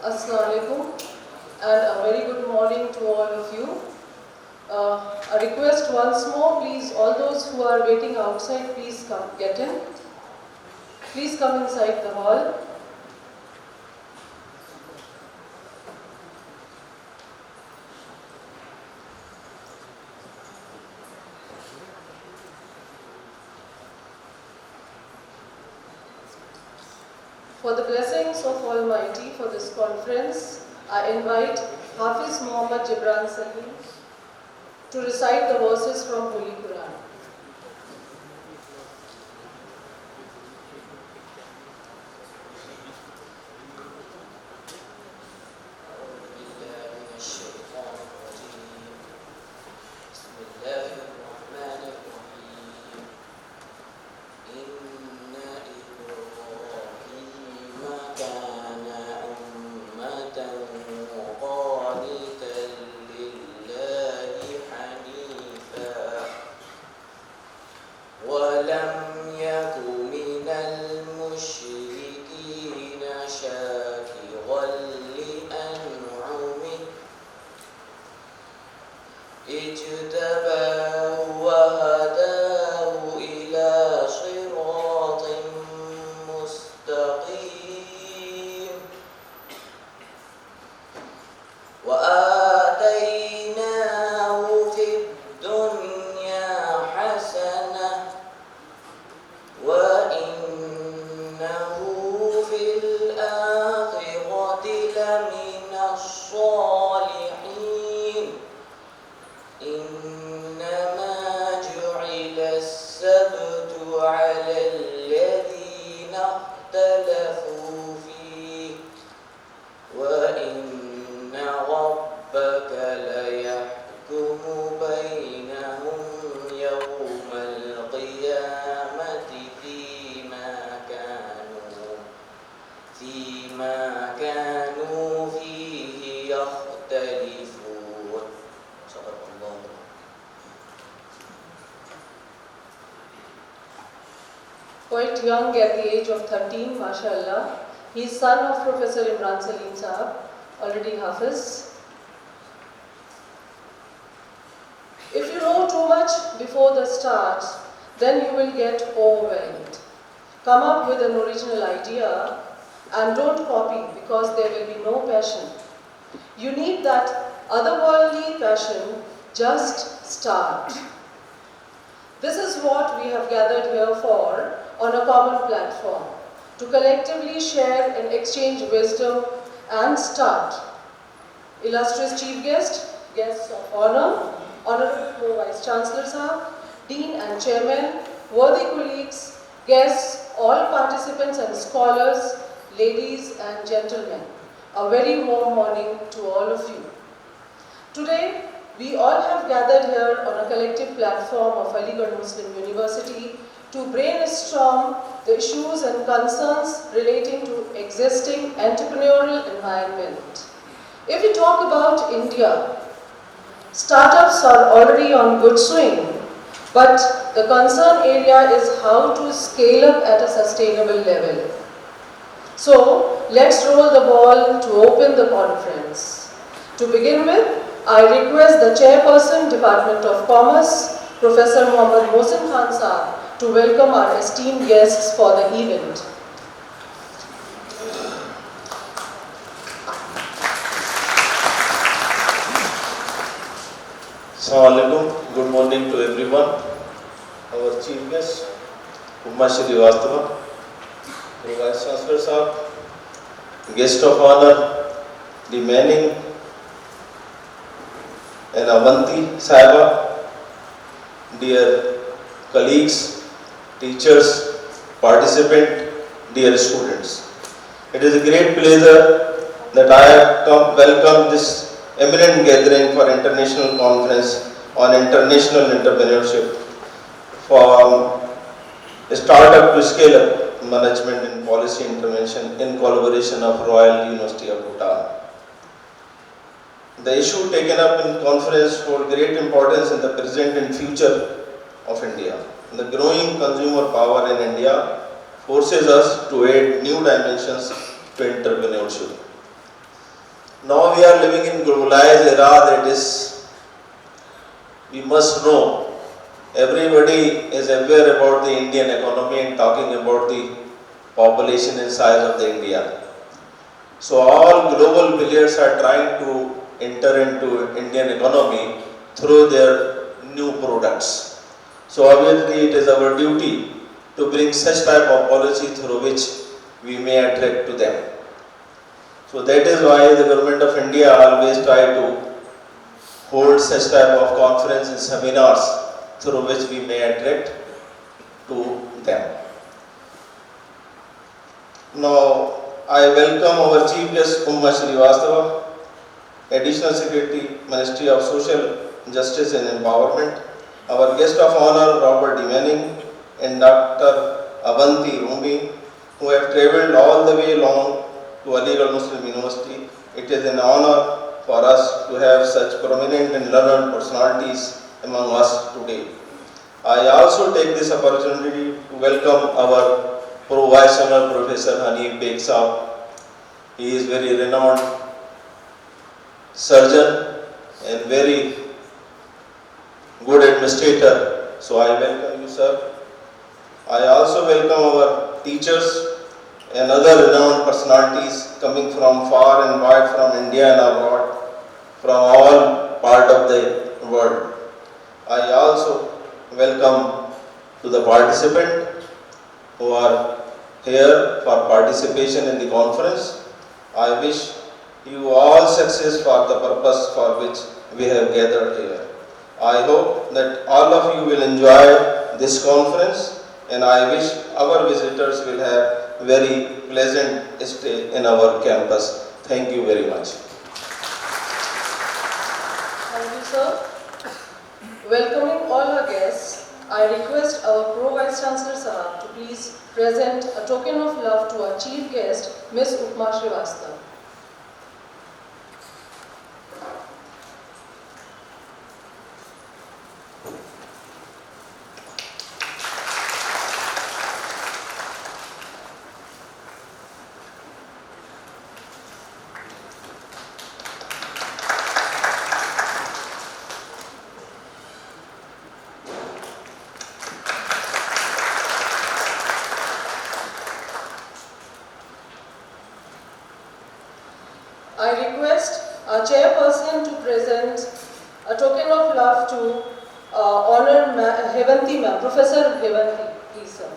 Assalamu alaikum and a very good morning to all of you. A request once more, please, all those who are waiting outside, please come get in. Please come inside the hall. For the blessings of Almighty for this conference, I invite Hafiz Muhammad Jibran Salim to recite the verses from Holy Quran. Quite young at the age of 13, mashallah. He is son of Professor Imran Salim Sahab, already Hafiz. If you know too much before the start, then you will get overwhelmed. Come up with an original idea and don't copy because there will be no passion. You need that otherworldly passion, just start. This is what we have gathered here for on a common platform, to collectively share and exchange wisdom and start. Illustrious Chief Guest, guests of honor, Honorable Vice Chancellor Sahab, Dean and Chairman, worthy colleagues, guests, all participants and scholars, ladies and gentlemen, a very warm morning to all of you. Today, we all have gathered here on a collective platform of Aligarh Muslim University to brainstorm the issues and concerns relating to existing entrepreneurial environment. If we talk about India, startups are already on good swing, but the concern area is how to scale up at a sustainable level. So, let's roll the ball to open the conference. To begin with, I request the Chairperson, Department of Commerce, Professor Muhammad Mohsin Khan Sahab, to welcome our esteemed guests for the event. Assalamu alaikum. Good morning to everyone. Our chief guest, Umma Shrivastava, Vice Chancellor Sahab, guest of honor, the Manning and Avanti Saiba, dear colleagues, teachers, participants, dear students. It is a great pleasure that I have welcomed this eminent gathering for international conference on international entrepreneurship, from startup to scale up management and policy intervention in collaboration of Royal University of Bhutan. The issue taken up in conference holds great importance in the present and future of India. The growing consumer power in India forces us to add new dimensions to entrepreneurship. Now we are living in globalized era, that is, we must know, everybody is aware about the Indian economy and talking about the population and size of the India. So all global players are trying to enter into Indian economy through their new products. So obviously it is our duty to bring such type of policy through which we may attract to them. So that is why the government of India always try to hold such type of conference and seminars through which we may attract to them. Now I welcome our Chief Guest Uma Srivastava, Additional Secretary, Ministry of Social Justice and Empowerment, our guest of honor Robert D. Manning and Dr. Avanti Rumi, who have travelled all the way along to Aligarh Muslim University. It is an honor for us to have such prominent and learned personalities among us today. I also take this opportunity to welcome our Pro Vice Chancellor Professor Hanif Beg Saab. He is very renowned surgeon and very good administrator. So I welcome you, sir. I also welcome our teachers and other renowned personalities coming from far and wide from India and abroad, from all part of the world. I also welcome to the participant who are here for participation in the conference. I wish you all success for the purpose for which we have gathered here. I hope that all of you will enjoy this conference, and I wish our visitors will have very pleasant stay in our campus. Thank you very much. Thank you, sir. Welcoming all our guests, I request our Pro Vice Chancellor Sahab to please present a token of love to our chief guest, Ms. Upma Srivastava. I request our chairperson to present a token of love to Honored Hevanti ma'am, Professor Hevanti, please sir.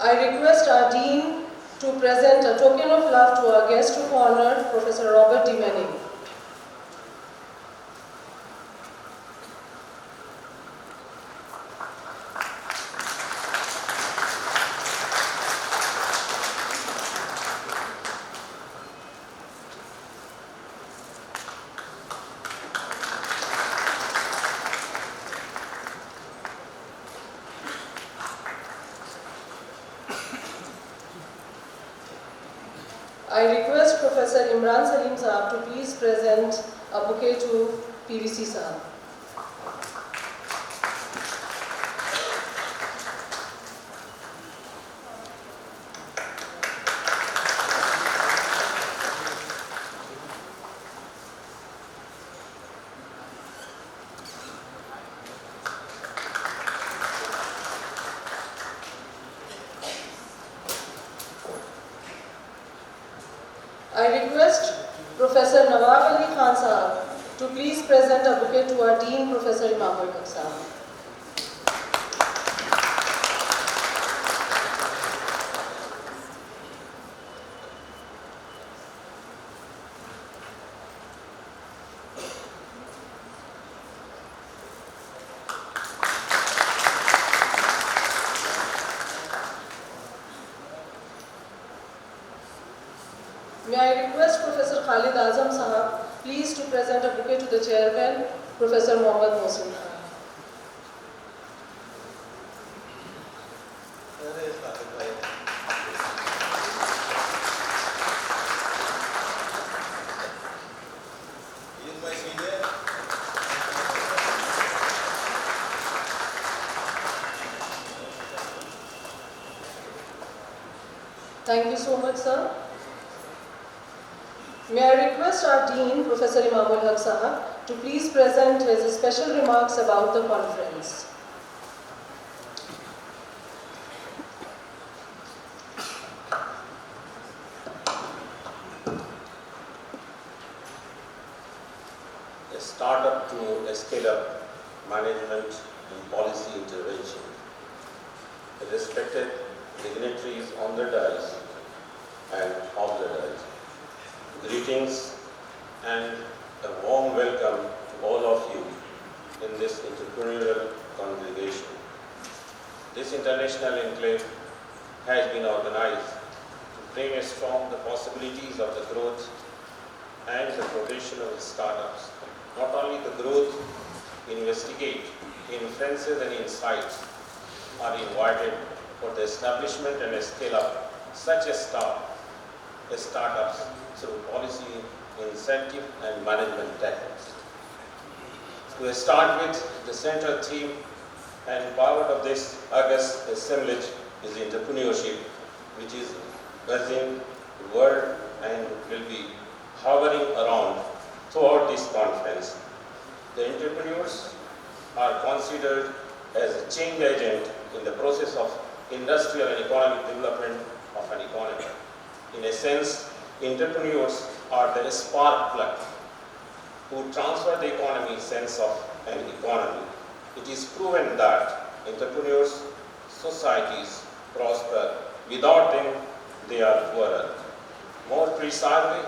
I request our Dean to present a token of love to our guest of honor, Professor Robert D. Manning. I request Professor Imran Salim Sahab to please present a bouquet to PVC Sahab. I request Professor Nawab Ali Khan Sahab to please present a bouquet to our Dean, Professor Imamul Haq Sahab. May I request Professor Khalid Azam Sahab please to present a bouquet to the chairman, Professor Mohammad Mohsin Khan. Thank you so much, sir. May I request our Dean, Professor Imamul Haq Sahab, to please present his special remarks about the conference. A startup to a scale-up management and policy intervention. Respected dignitaries on the dais and off the dais. Greetings and a warm welcome to all of you in this entrepreneurial congregation. This international enclave has been organized to bring a strong the possibilities of the growth and the progression of the startups. Not only the growth, investigate, inferences and insights are invited for the establishment and a scale-up such a startups through policy, incentive and management techniques. To start with, the central theme and power of this August assemblage is entrepreneurship, which is buzzing the world and will be hovering around throughout this conference. The entrepreneurs are considered as a change agent in the process of industrial and economic development of an economy. In a sense, entrepreneurs are the spark plug who transfer the economy sense of an economy. It is proven that entrepreneurs, societies prosper. Without them, they are poorer. More precisely,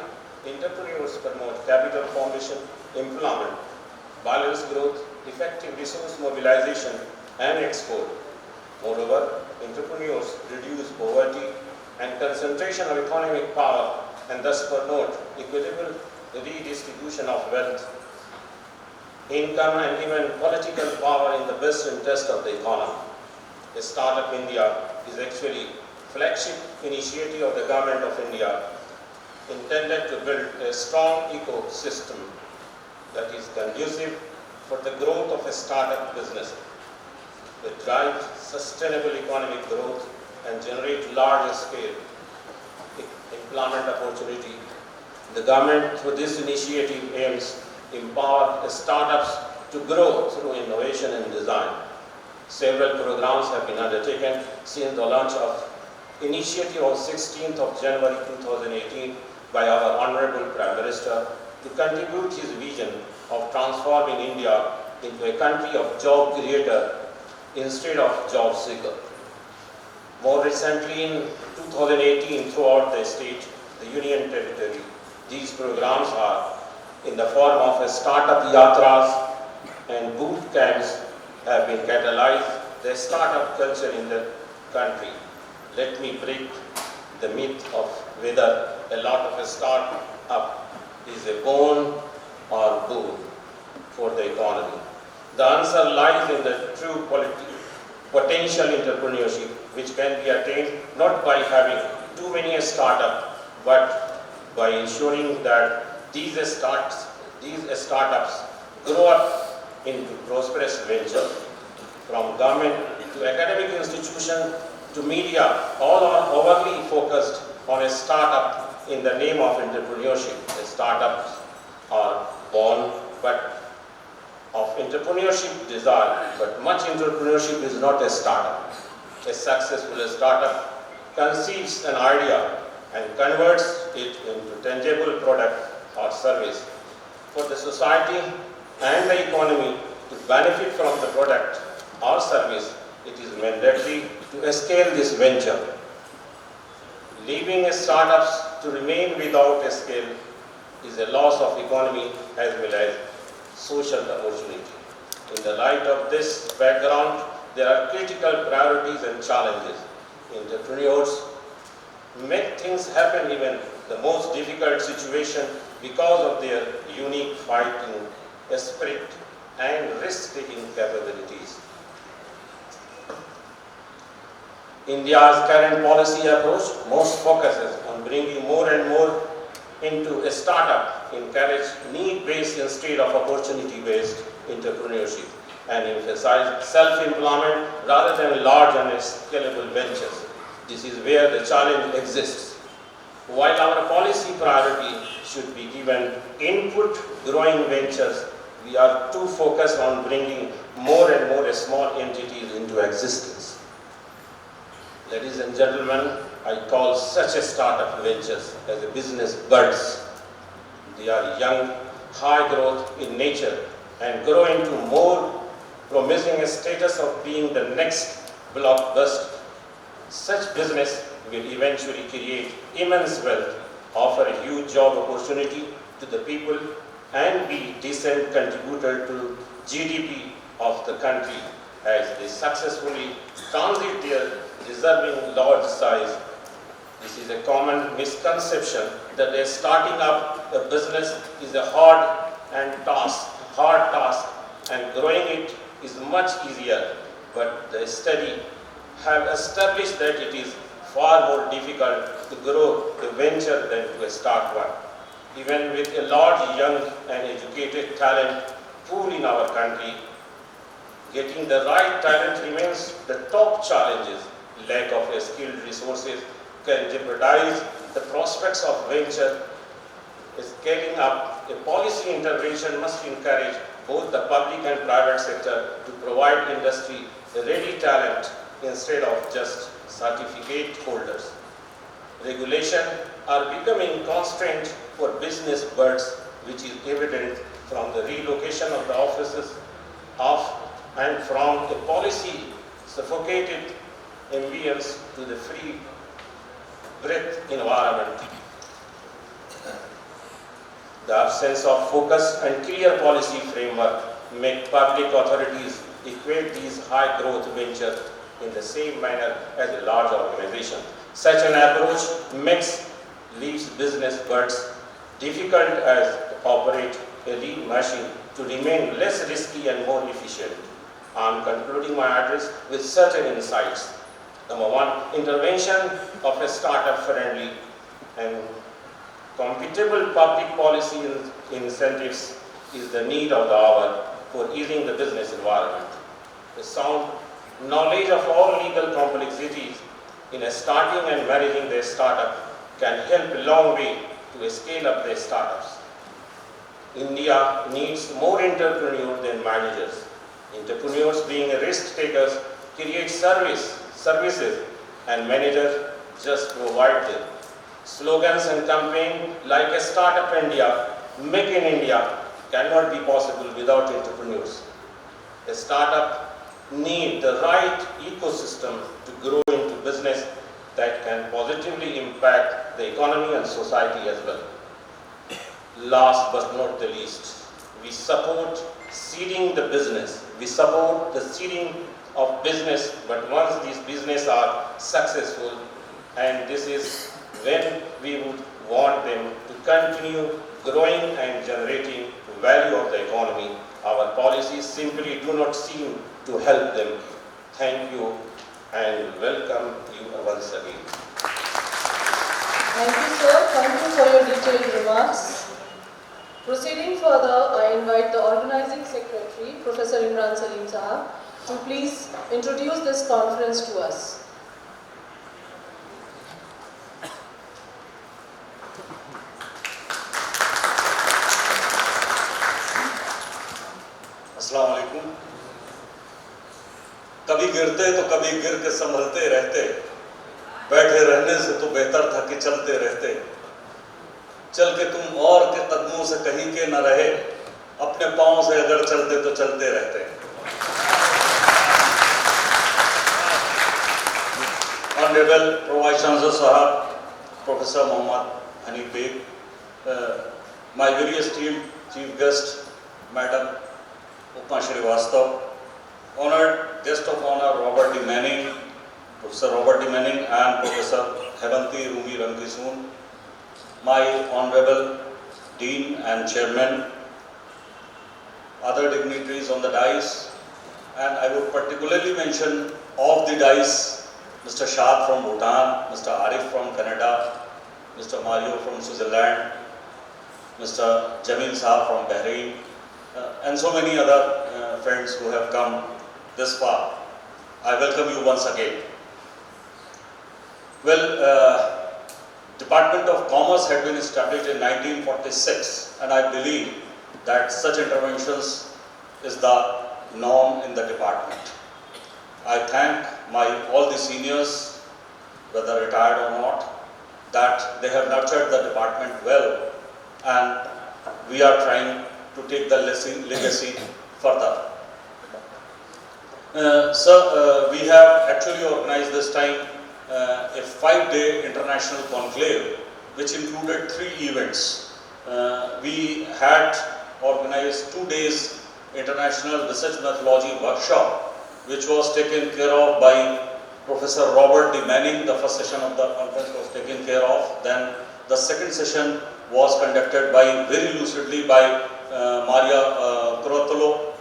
entrepreneurs promote capital formation, employment, balanced growth, effective resource mobilization, and export. Moreover, entrepreneurs reduce poverty and concentration of economic power and thus promote equitable redistribution of wealth, income and even political power in the best interest of the economy. The Startup India is actually a flagship initiative of the Government of India intended to build a strong ecosystem that is conducive for the growth of a startup business. It drives sustainable economic growth and generate large-scale employment opportunity. The government, through this initiative, aims to empower startups to grow through innovation and design. Several programs have been undertaken since the launch of initiative of 16th of January 2018 by our Honorable Prime Minister to contribute his vision of transforming India into a country of job creator instead of job seeker. More recently, in 2018, throughout the state, the Union Territory, these programs are in the form of a startup yatras and boot camps have been catalyzed the startup culture in the country. Let me break the myth of whether a lot of a startup is a boon or boon for the economy. The answer lies in the true potential entrepreneurship, which can be attained not by having too many startups, but by ensuring that these startups grow up into prosperous ventures. From government to academic institution to media, all are overly focused on a startup in the name of entrepreneurship. The startups are born of entrepreneurship desire, but much entrepreneurship is not a startup. A successful startup conceives an idea and converts it into tangible product or service. For the society and the economy to benefit from the product or service, it is mandatory to scale this venture. Leaving startups to remain without a scale is a loss of economy as well as social opportunity. In the light of this background, there are critical priorities and challenges. Entrepreneurs make things happen even the most difficult situation because of their unique fighting spirit and risk-taking capabilities. India's current policy approach most focuses on bringing more and more into a startup, encourage need-based instead of opportunity-based entrepreneurship, and emphasize self-employment rather than large and scalable ventures. This is where the challenge exists. While our policy priority should be given input growing ventures, we are too focused on bringing more and more small entities into existence. Ladies and gentlemen, I call such a startup ventures as a business buds. They are young, high growth in nature and grow into more promising a status of being the next blockbuster. Such business will eventually create immense wealth, offer a huge job opportunity to the people, and be decent contributor to GDP of the country as they successfully transit their deserving large size. This is a common misconception that starting up a business is a hard task, and growing it is much easier. But the study have established that it is far more difficult to grow a venture than to start one. Even with a large, young and educated talent pool in our country, getting the right talent remains the top challenges. Lack of skilled resources can jeopardize the prospects of venture. Scaling up, a policy intervention must encourage both the public and private sector to provide industry ready talent instead of just certificate holders. Regulations are becoming constraint for business buds, which is evident from the relocation of the offices and from the policy suffocated ambience to the free breath environment. The absence of focus and clear policy framework make public authorities equate these high growth ventures in the same manner as a large organization. Such an approach leaves business buds difficult as to operate a lean machine to remain less risky and more efficient. I am concluding my address with certain insights. Number one, intervention of a startup-friendly and compatible public policy incentives is the need of the hour for easing the business environment. The sound knowledge of all legal complexities in starting and managing their startup can help a long way to scale up their startups. India needs more entrepreneurs than managers. Entrepreneurs being risk takers create services and managers just provide them. Slogans and campaigns like a Startup India, Make in India cannot be possible without entrepreneurs. A startup needs the right ecosystem to grow into business that can positively impact the economy and society as well. Last but not the least, we support seeding the business. We support the seeding of business, but once these businesses are successful, and this is when we would want them to continue growing and generating value of the economy. Our policies simply do not seem to help them. Thank you and welcome you once again. Thank you, sir. Thank you for your detailed remarks. Proceeding further, I invite the Organizing Secretary, Professor Imran Salim Sahab, to please introduce this conference to us. अस्सलाम वालेकुम। कभी गिरते तो कभी गिर के संभलते रहते, बैठे रहने से तो बेहतर था कि चलते रहते। चल के तुम और के कदमों से कहीं के न रहे, अपने पांव से अगर चलते तो चलते रहते। Honorable Pro-Vice Chancellor Sahab, Professor Mohammad Hanif Beg, my very esteemed Chief Guest, Madam Upma Srivastav, honored guest of honor Robert D. Manning, Professor Robert D. Manning and Professor Hevanti Rumi Rankisoon, my Honorable Dean and Chairman, other dignitaries on the dais, and I would particularly mention off the dais Mr. Shah from Bhutan, Mr. Arif from Canada, Mr. Mario from Switzerland, Mr. Jamil Saab from Bahrain, and so many other friends who have come this far. I welcome you once again. Well, Department of Commerce had been established in 1946, and I believe that such interventions is the norm in the department. I thank all the seniors, whether retired or not, that they have nurtured the department well, and we are trying to take the legacy further. Sir, we have actually organized this time a 5-day international conclave, which included 3 events. We had organized 2 days international research methodology workshop, which was taken care of by Professor Robert D. Manning. The first session of the conference was taken care of. Then the second session was conducted very lucidly by Maria Corotolo,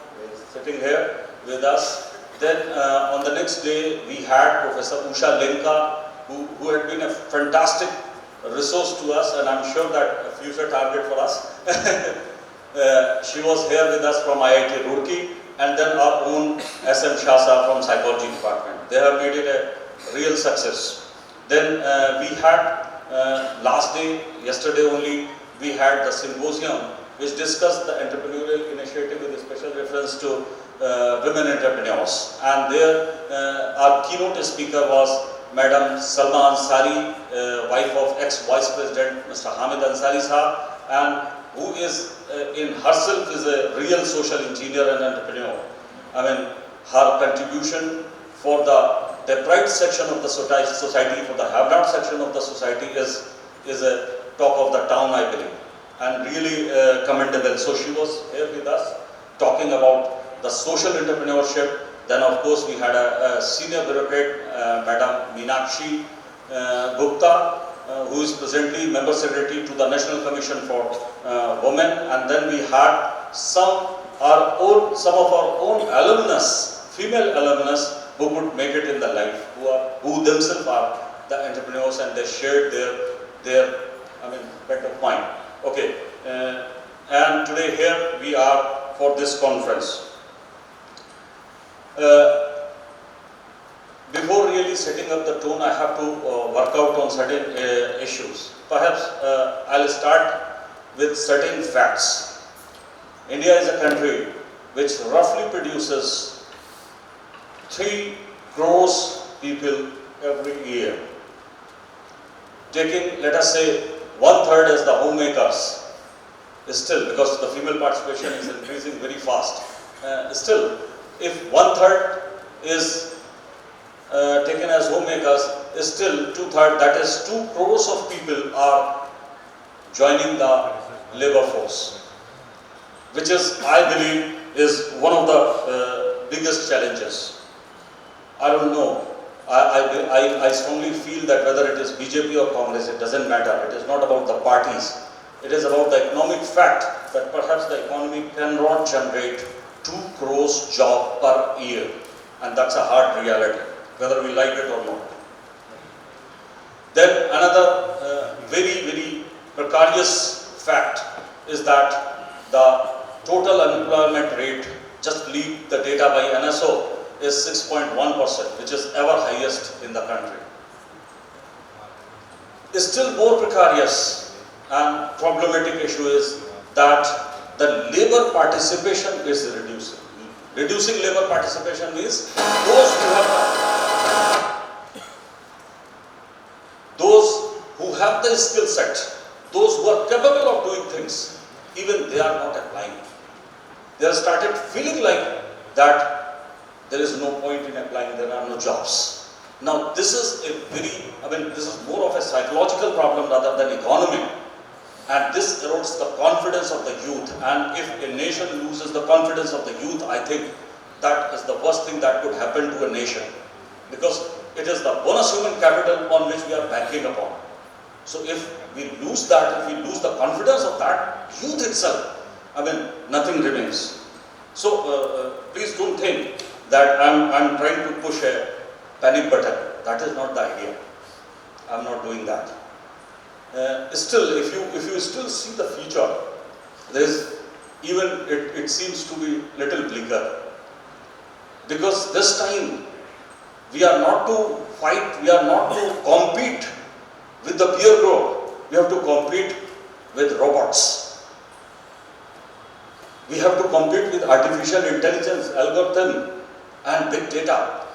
sitting here with us. Then on the next day, we had Professor Usha Lenka, who had been a fantastic resource to us, and I'm sure that a future target for us. She was here with us from IIT Roorkee, and then our own SM Shasa from Psychology Department. They have made it a real success. Then we had last day, yesterday only, we had the symposium which discussed the entrepreneurial initiative with a special reference to women entrepreneurs. And there our keynote speaker was Madam Salma Ansari, wife of ex-Vice President Mr. Hamid Ansari Sahab, and who is in herself is a real social engineer and entrepreneur. I mean, her contribution for the deprived section of the society, for the have-not section of the society is a talk of the town, I believe, and really commendable. So she was here with us talking about the social entrepreneurship. Then of course we had a senior bureaucrat, Madam Meenakshi Gupta, who is presently Member Secretary to the National Commission for Women. And then we had some of our own alumnus, female alumnus, who could make it in the life, who themselves are the entrepreneurs, and they shared their bent of mind. Okay, and today here we are for this conference. Before really setting up the tone, I have to work out on certain issues. Perhaps I'll start with certain facts. India is a country which roughly produces 3 crores people every year. Taking, let us say, 1/3 as the homemakers, still, because the female participation is increasing very fast, still, if 1/3 is taken as homemakers, still 2/3, that is 2 crores of people are joining the labor force, which is, I believe, is one of the biggest challenges. I don't know. I strongly feel that whether it is BJP or Congress, it doesn't matter. It is not about the parties. It is about the economic fact that perhaps the economy cannot generate 2 crores job per year, and that's a hard reality, whether we like it or not. Then another very, very precarious fact is that the total unemployment rate, just leave the data by NSO, is 6.1%, which is ever highest in the country. Still more precarious and problematic issue is that the labor participation is reducing. Reducing labor participation means those who have the skill set, those who are capable of doing things, even they are not applying. They have started feeling like that there is no point in applying, there are no jobs. Now this is this is more of a psychological problem rather than economic. And this erodes the confidence of the youth. And if a nation loses the confidence of the youth, I think that is the worst thing that could happen to a nation. Because it is the bonus human capital on which we are banking upon. So if we lose that, if we lose the confidence of that youth itself, I mean, nothing remains. So please don't think that I'm trying to push a panic button. That is not the idea. I'm not doing that. Still, if you still see the future, there is even it seems to be little bleaker, because this time we are not to fight, we are not to compete with the peer group. We have to compete with robots. We have to compete with artificial intelligence, algorithm, and big data.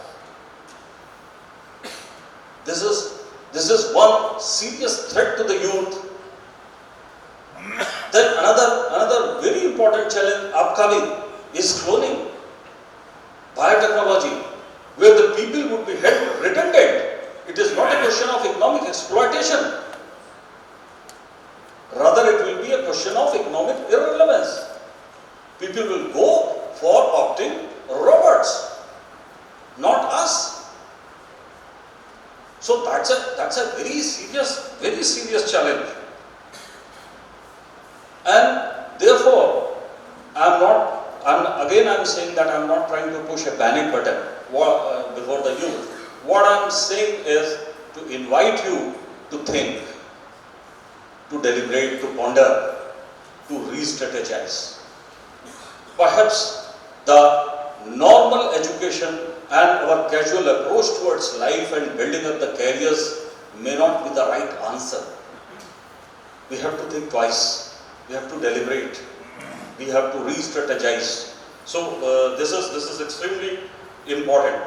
This is one serious threat to the youth. Then another very important challenge upcoming is cloning, biotechnology, where the people would be held redundant. It is not a question of economic exploitation. Rather, it will be a question of economic irrelevance. People will go for opting robots, not us. So that's a very serious challenge. And therefore, I'm saying that I'm not trying to push a panic button before the youth. What I'm saying is to invite you to think, to deliberate, to ponder, to re-strategize. Perhaps the normal education and our casual approach towards life and building up the careers may not be the right answer. We have to think twice. We have to deliberate. We have to re-strategize. So this is extremely important.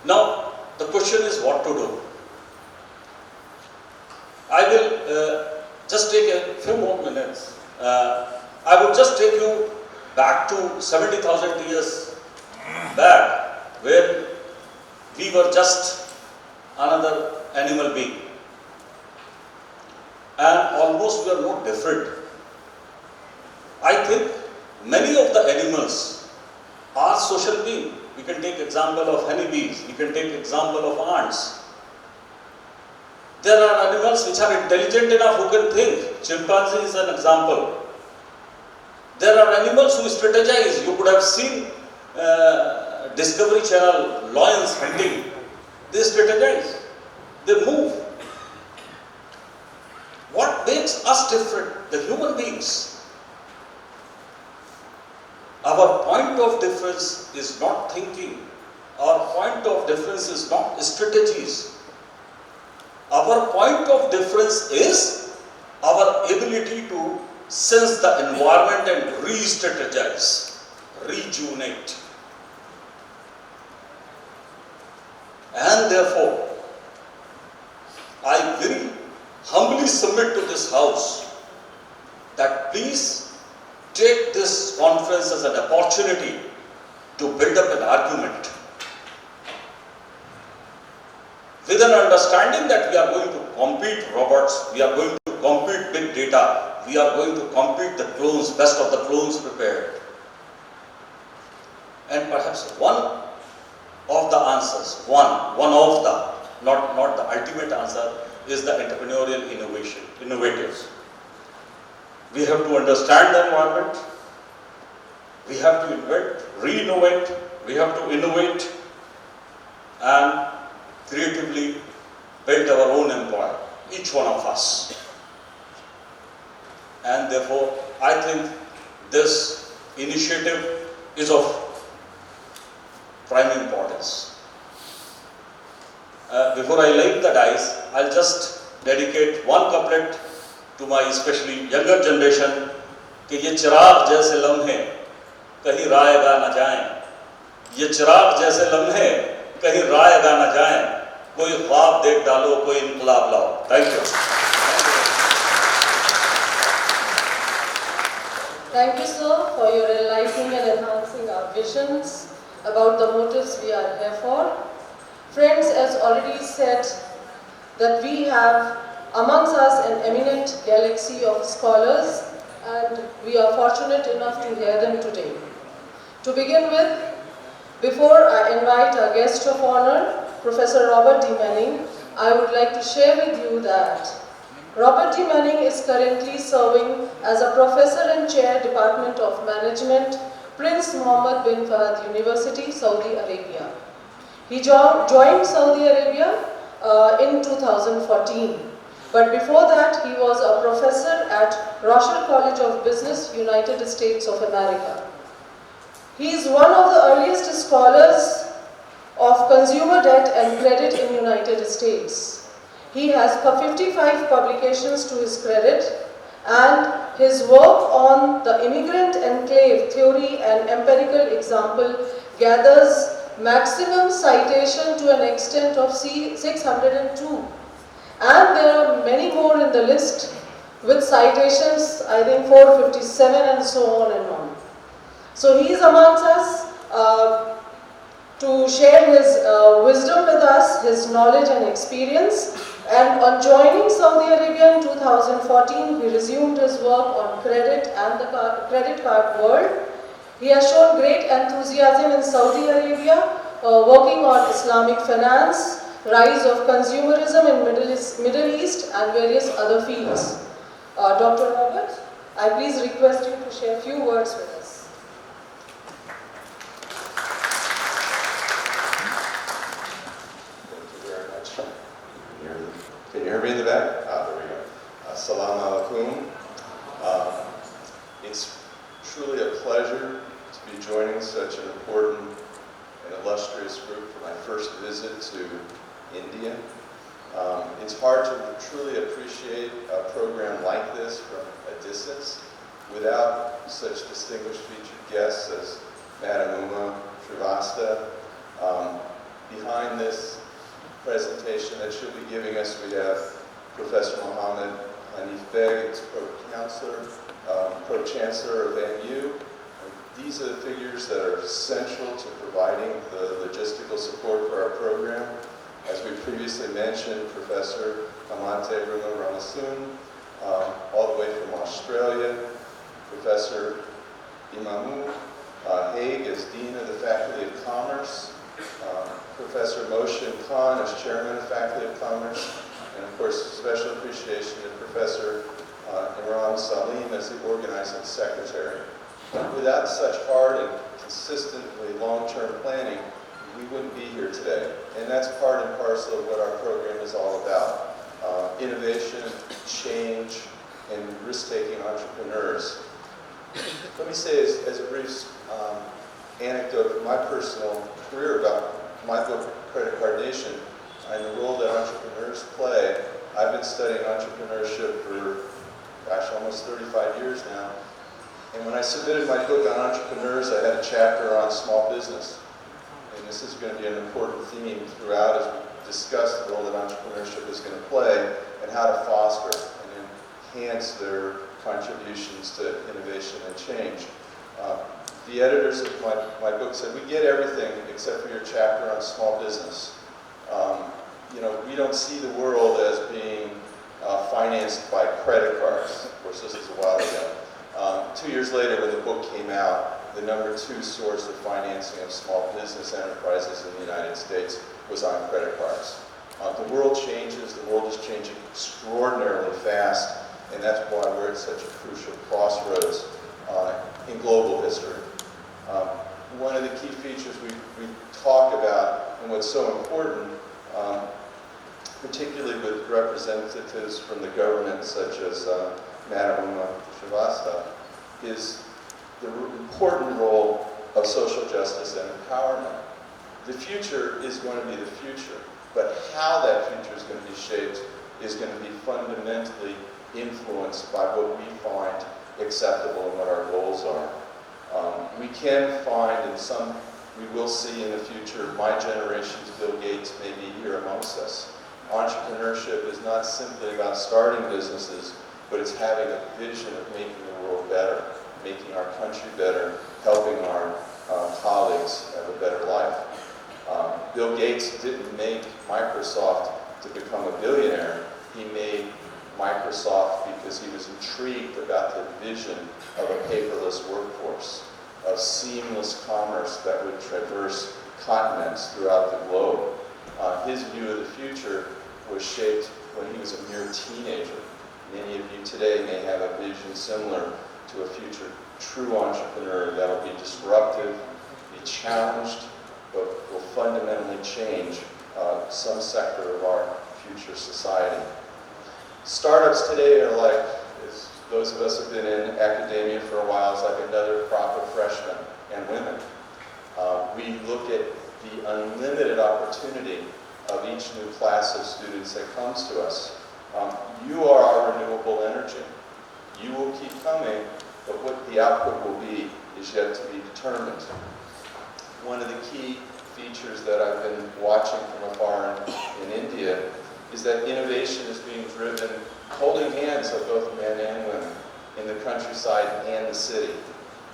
Now the question is what to do. I will just take a few more minutes. I would just take you back to 70,000 years back, where we were just another animal being. And almost we are no different. I think many of the animals are social beings. We can take example of honeybees, we can take example of ants. There are animals which are intelligent enough who can think. Chimpanzee is an example. There are animals who strategize. You could have seen Discovery Channel, lions hunting. They strategize. They move. What makes us different? The human beings. Our point of difference is not thinking. Our point of difference is not strategies. Our point of difference is our ability to sense the environment and re-strategize, rejuvenate. And therefore, I very humbly submit to this house that please take this conference as an opportunity to build up an argument with an understanding that we are going to compete robots, we are going to compete big data, we are going to compete the clones, best of the clones prepared. And perhaps one of the answers, not the ultimate answer, is the entrepreneurial innovators. We have to understand the environment, we have to invent, re-innovate, we have to innovate and creatively build our own empire, each one of us. And therefore, I think this initiative is of prime importance. Before I lay the dice, I'll just dedicate one couplet to my especially younger generation कि ये चिराग जैसे लम्हे कहीं रायगा न जाएं, ये चिराग जैसे लम्हे कहीं रायगा न जाएं, कोई ख्वाब देख डालो, कोई इनकलाब लाओ. Thank you. Thank you, sir, for your enlightening and enhancing our visions about the motives we are here for. Friends, as already said, that we have amongst us an eminent galaxy of scholars, and we are fortunate enough to hear them today. To begin with, before I invite our guest of honor, Professor Robert D. Manning, I would like to share with you that Robert D. Manning is currently serving as a professor and chair, Department of Management, Prince Mohammed bin Fahd University, Saudi Arabia. He joined Saudi Arabia in 2014. But before that, he was a professor at Rochelle College of Business, United States of America. He is one of the earliest scholars of consumer debt and credit in United States. He has 55 publications to his credit, and his work on the immigrant enclave theory and empirical example gathers maximum citation to an extent of 602. And there are many more in the list with citations, I think 457 and so on and on. So he is amongst us to share his wisdom with us, his knowledge and experience. And on joining Saudi Arabia in 2014, he resumed his work on credit and the credit card world. He has shown great enthusiasm in Saudi Arabia, working on Islamic finance, rise of consumerism in Middle East and various other fields. Dr. Robert, I please request you to share a few words with us. Thank you very much. Can you hear me in the back? There we go. Assalamu alaikum. It's truly a pleasure to be joining such an important and illustrious group for my first visit to India. It's hard to truly appreciate a program like this from a distance without such distinguished featured guests as Madam Uma Srivastava. Behind this presentation that she'll be giving us, we have Professor Mohammed Hanif Beg, Pro-Chancellor of AMU. These are the figures that are central to providing the logistical support for our program. As we previously mentioned, Professor Amante Ruma Ramasoon, all the way from Australia, Professor Imamu Haig as Dean of the Faculty of Commerce, Professor Moshin Khan as Chairman of the Faculty of Commerce, and of course, special appreciation to Professor Imran Salim as the Organizing Secretary. Without such hard and consistently long-term planning, we wouldn't be here today. And that's part and parcel of what our program is all about. Innovation, change, and risk-taking entrepreneurs. Let me say as a brief anecdote from my personal career about my book, Credit Card Nation, and the role that entrepreneurs play. I've been studying entrepreneurship for, almost 35 years now. And when I submitted my book on entrepreneurs, I had a chapter on small business. And this is going to be an important theme throughout as we discuss the role that entrepreneurship is going to play and how to foster and enhance their contributions to innovation and change. The editors of my book said, we get everything except for your chapter on small business. We don't see the world as being financed by credit cards. Of course, this is a while ago. 2 years later, when the book came out, the #2 source of financing of small business enterprises in the United States was on credit cards. The world changes, the world is changing extraordinarily fast, and that's why we're at such a crucial crossroads in global history. One of the key features we talk about, and what's so important, particularly with representatives from the government, such as Madam Uma Srivastava, is the important role of social justice and empowerment. The future is going to be the future, but how that future is going to be shaped is going to be fundamentally influenced by what we find acceptable and what our goals are. We can find, and we will see in the future, my generation's Bill Gates may be here amongst us. Entrepreneurship is not simply about starting businesses, but it's having a vision of making the world better, making our country better, helping our colleagues have a better life. Bill Gates didn't make Microsoft to become a billionaire. He made Microsoft because he was intrigued about the vision of a paperless workforce, of seamless commerce that would traverse continents throughout the globe. His view of the future was shaped when he was a mere teenager. Many of you today may have a vision similar to a future true entrepreneur that'll be disruptive, be challenged, but will fundamentally change some sector of our future society. Startups today are like, as those of us who have been in academia for a while, is like another crop of freshmen and women. We look at the unlimited opportunity of each new class of students that comes to us. You are our renewable energy. You will keep coming, but what the output will be is yet to be determined. One of the key features that I've been watching from afar in India is that innovation is being driven holding hands of both men and women in the countryside and the city.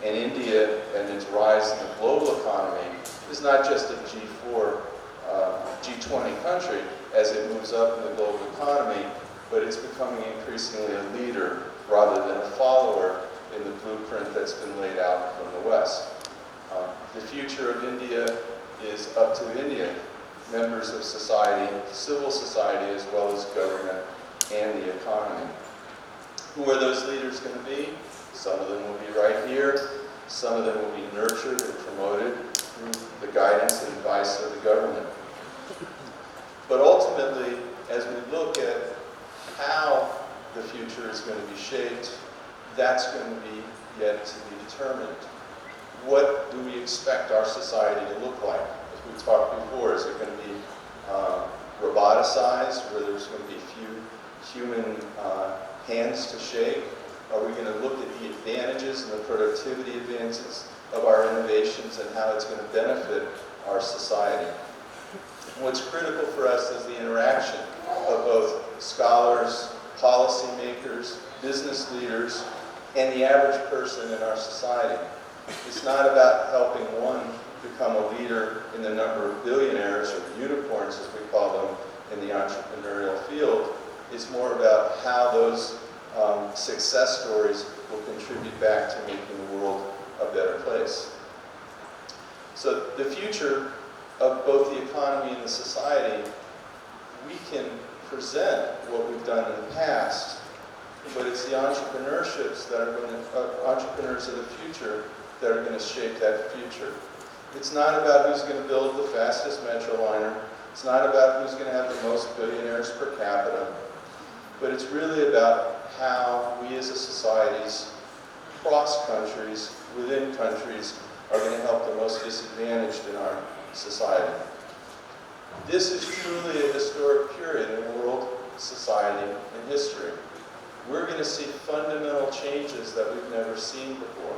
And India and its rise in the global economy is not just a G4, G20 country as it moves up in the global economy, but it's becoming increasingly a leader rather than a follower in the blueprint that's been laid out from the West. The future of India is up to India, members of society, civil society, as well as government and the economy. Who are those leaders going to be? Some of them will be right here. Some of them will be nurtured and promoted through the guidance and advice of the government. But ultimately, as we look at how the future is going to be shaped, that's going to be yet to be determined. What do we expect our society to look like? As we talked before, is it going to be roboticized, where there's going to be few human hands to shake? Are we going to look at the advantages and the productivity advances of our innovations and how it's going to benefit our society? What's critical for us is the interaction of both scholars, policymakers, business leaders, and the average person in our society. It's not about helping one become a leader in the number of billionaires or unicorns, as we call them, in the entrepreneurial field. It's more about how those success stories will contribute back to making the world a better place. So the future of both the economy and the society, we can present what we've done in the past, but it's the entrepreneurships that are going to, entrepreneurs of the future that are going to shape that future. It's not about who's going to build the fastest metro liner. It's not about who's going to have the most billionaires per capita. But it's really about how we as a societies, across countries, within countries, are going to help the most disadvantaged in our society. This is truly a historic period in world, society, and history. We're going to see fundamental changes that we've never seen before.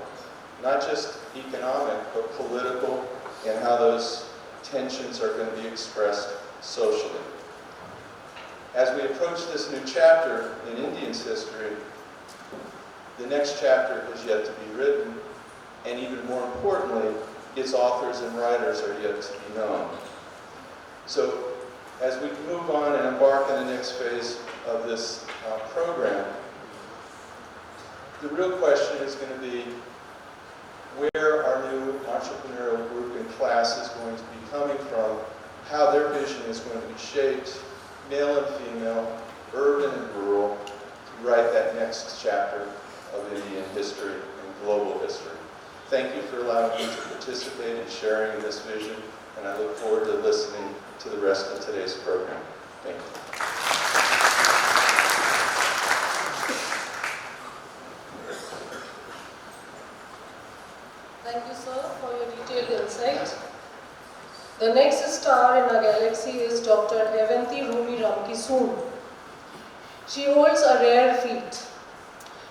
Not just economic, but political, and how those tensions are going to be expressed socially. As we approach this new chapter in India's history, the next chapter is yet to be written, and even more importantly, its authors and writers are yet to be known. So, as we move on and embark on the next phase of this program, the real question is going to be where our new entrepreneurial group and class is going to be coming from, how their vision is going to be shaped, male and female, urban and rural, to write that next chapter of Indian history and global history. Thank you for allowing me to participate in sharing in this vision, and I look forward to listening to the rest of today's program. Thank you. Thank you, sir, for your detailed insight. The next star in our galaxy is Dr. Hevanti Rumi Ramkisoon. She holds a rare feat.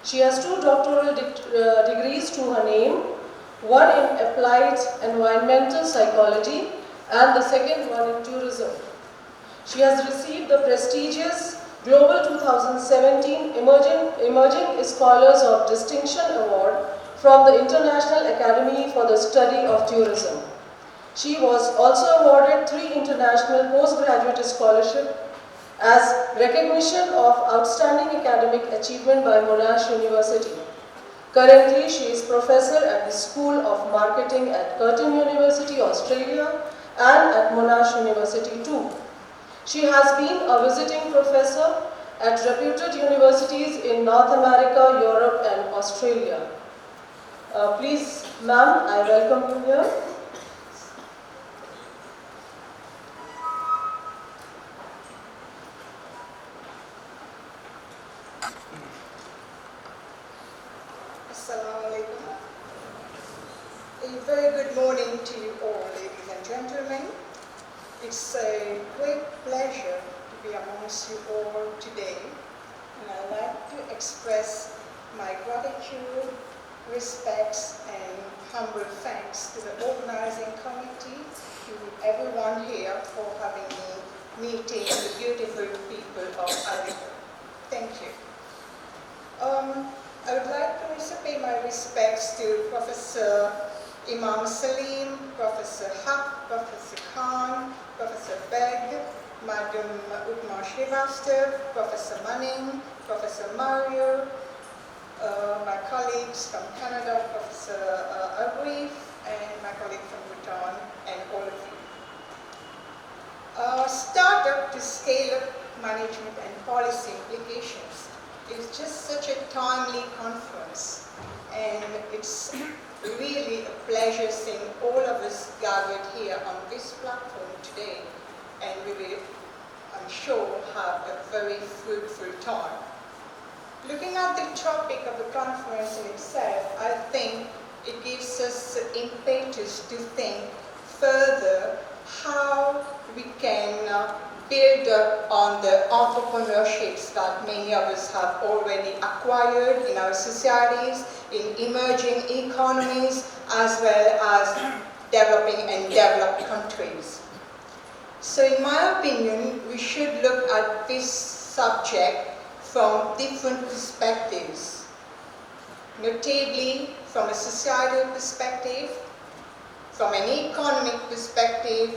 She has 2 doctoral degrees to her name, one in applied environmental psychology and the second one in tourism. She has received the prestigious Global 2017 Emerging Scholars of Distinction Award from the International Academy for the Study of Tourism. She was also awarded 3 international postgraduate scholarships as recognition of outstanding academic achievement by Monash University. Currently, she is professor at the School of Marketing at Curtin University, Australia, and at Monash University too. She has been a visiting professor at reputed universities in North America, Europe and Australia. Please, ma'am, I welcome you here. Assalamu alaikum. A very good morning to you all, ladies and gentlemen. It's a great pleasure to be amongst you all today, and I'd like to express my gratitude, respects, and humble thanks to the organizing committee, to everyone here for having me meeting the beautiful people of Arabic. Thank you. I would like to also pay my respects to Professor Imam Salim, Professor Haq, Professor Khan, Professor Beg, Madam Utma Srivastava, Professor Manning, Professor Mario, my colleagues from Canada, Professor Agrif, and my colleague from Bhutan, and all of you. Startup to scale-up management and policy implications is just such a timely conference, and it's really a pleasure seeing all of us gathered here on this platform today, and we will, I'm sure, have a very fruitful time. Looking at the topic of the conference in itself, I think it gives us impetus to think further how we can build up on the entrepreneurships that many of us have already acquired in our societies, in emerging economies, as well as developing and developed countries. So in my opinion, we should look at this subject from different perspectives, notably from a societal perspective, from an economic perspective,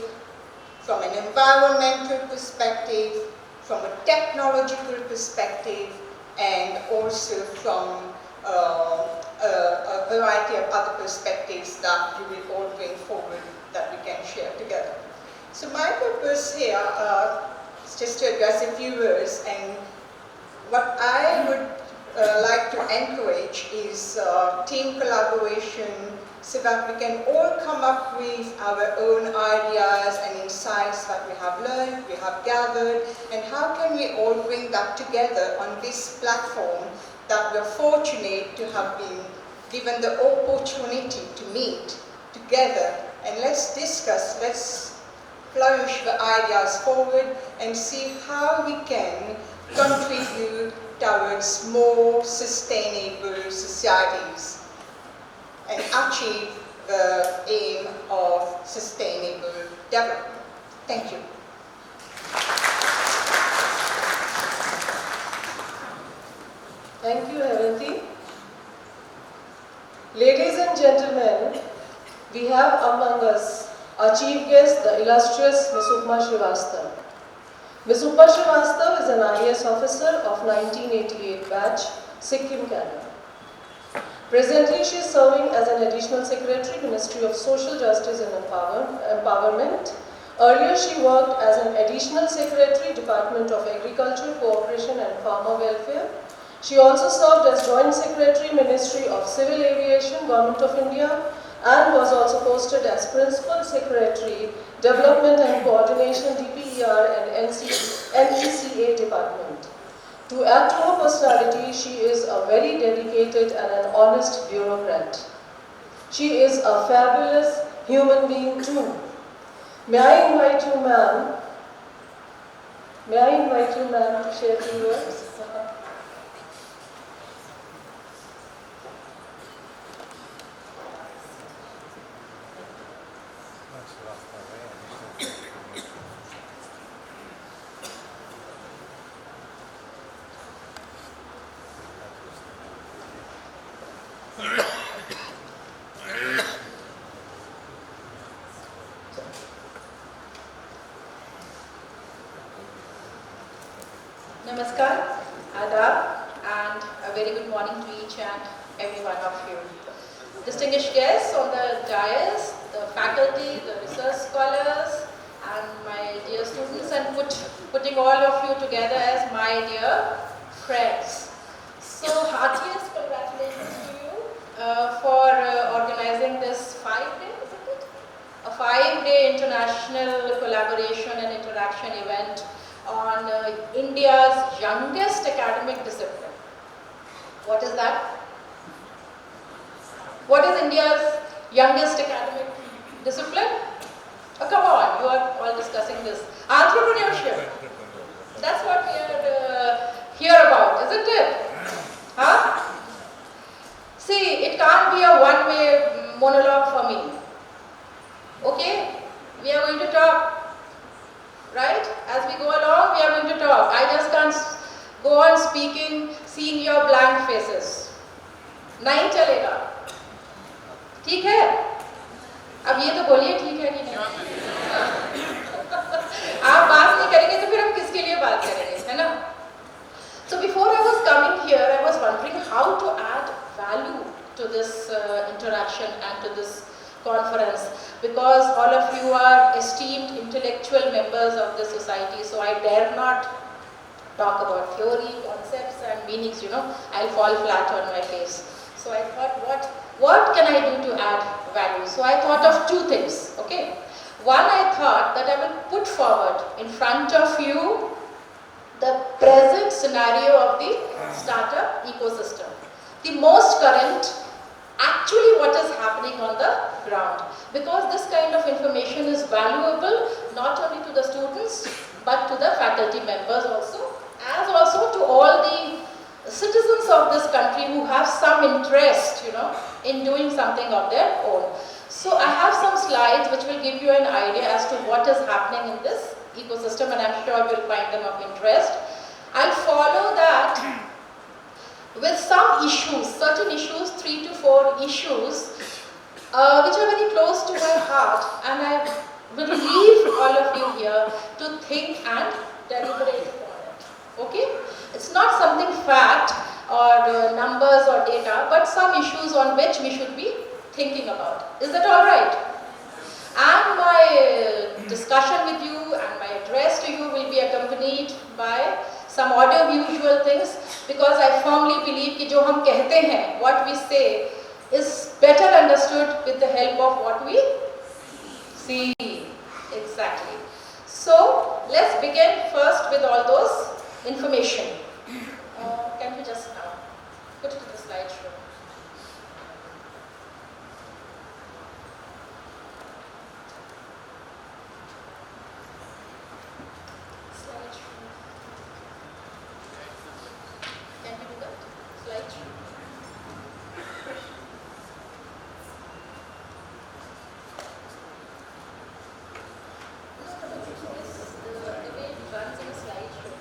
from an environmental perspective, from a technological perspective, and also from a variety of other perspectives that you will all bring forward that we can share together. So my purpose here is just to address a few words, and what I would like to encourage is team collaboration, so that we can all come up with our own ideas and insights that we have learned, we have gathered, and how can we all bring that together on this platform that we're fortunate to have been given the opportunity to meet together. And let's discuss, let's flourish the ideas forward and see how we can contribute towards more sustainable societies and achieve the aim of sustainable development. Thank you. Thank you, Hevanti. Ladies and gentlemen, we have among us our chief guest, the illustrious Ms. Upma Srivastava. Ms. Upma Srivastava is an IAS officer of 1988 batch, Sikkim, Canada. Presently, she is serving as an Additional Secretary, Ministry of Social Justice and Empowerment. Earlier, she worked as an Additional Secretary, Department of Agriculture, Cooperation and Farmer Welfare. She also served as Joint Secretary, Ministry of Civil Aviation, Government of India, and was also posted as Principal Secretary, Development and Coordination, DPER and NECA Department. To add to her personality, she is a very dedicated and an honest bureaucrat. She is a fabulous human being too. May I invite you, ma'am? May I invite you, ma'am, to share a few words? Namaskar, Adab, and a very good morning to each and every one of you. Distinguished guests on the dais, the faculty, the research scholars, and my dear students, and putting all of you together as my dear friends. So heartiest congratulations to you for organizing this 5-day, isn't it? A 5-day international collaboration and interaction event on India's youngest academic discipline. What is that? What is India's youngest academic discipline? Oh, come on, you are all discussing this. Entrepreneurship. That's what we are here about, isn't it? Huh? See, it can't be a one-way monologue for me. Okay? We are going to talk. Right? As we go along, we are going to talk. I just can't go on speaking, seeing your blank faces. नहीं चलेगा. ठीक है? अब ये तो बोलिए ठीक है कि नहीं? आप बात नहीं करेंगे तो फिर हम किसके लिए बात करेंगे, है ना? So before I was coming here, I was wondering how to add value to this interaction and to this conference, because all of you are esteemed intellectual members of the society, so I dare not talk about theory, concepts and meanings, you know, I'll fall flat on my face. So I thought, what can I do to add value? So I thought of two things, okay. One, I thought that I will put forward in front of you the present scenario of the startup ecosystem. The most current, actually what is happening on the ground. Because this kind of information is valuable not only to the students but to the faculty members also, as also to all the citizens of this country who have some interest, you know, in doing something of their own. So I have some slides which will give you an idea as to what is happening in this ecosystem, and I'm sure you'll find them of interest. I'll follow that with some issues, certain issues, 3 to 4 issues, which are very close to my heart, and I will leave all of you here to think and deliberate upon it. Okay? It's not something fact or numbers or data, but some issues on which we should be thinking about. Is that all right? And my discussion with you and my address to you will be accompanied by some audio-visual things, because I firmly believe that जो हम कहते हैं, what we say, is better understood with the help of what we see. Exactly. So let's begin first with all those information. Can we just now put it to the slideshow? Can we do that? Slideshow. The way it runs in a slideshow.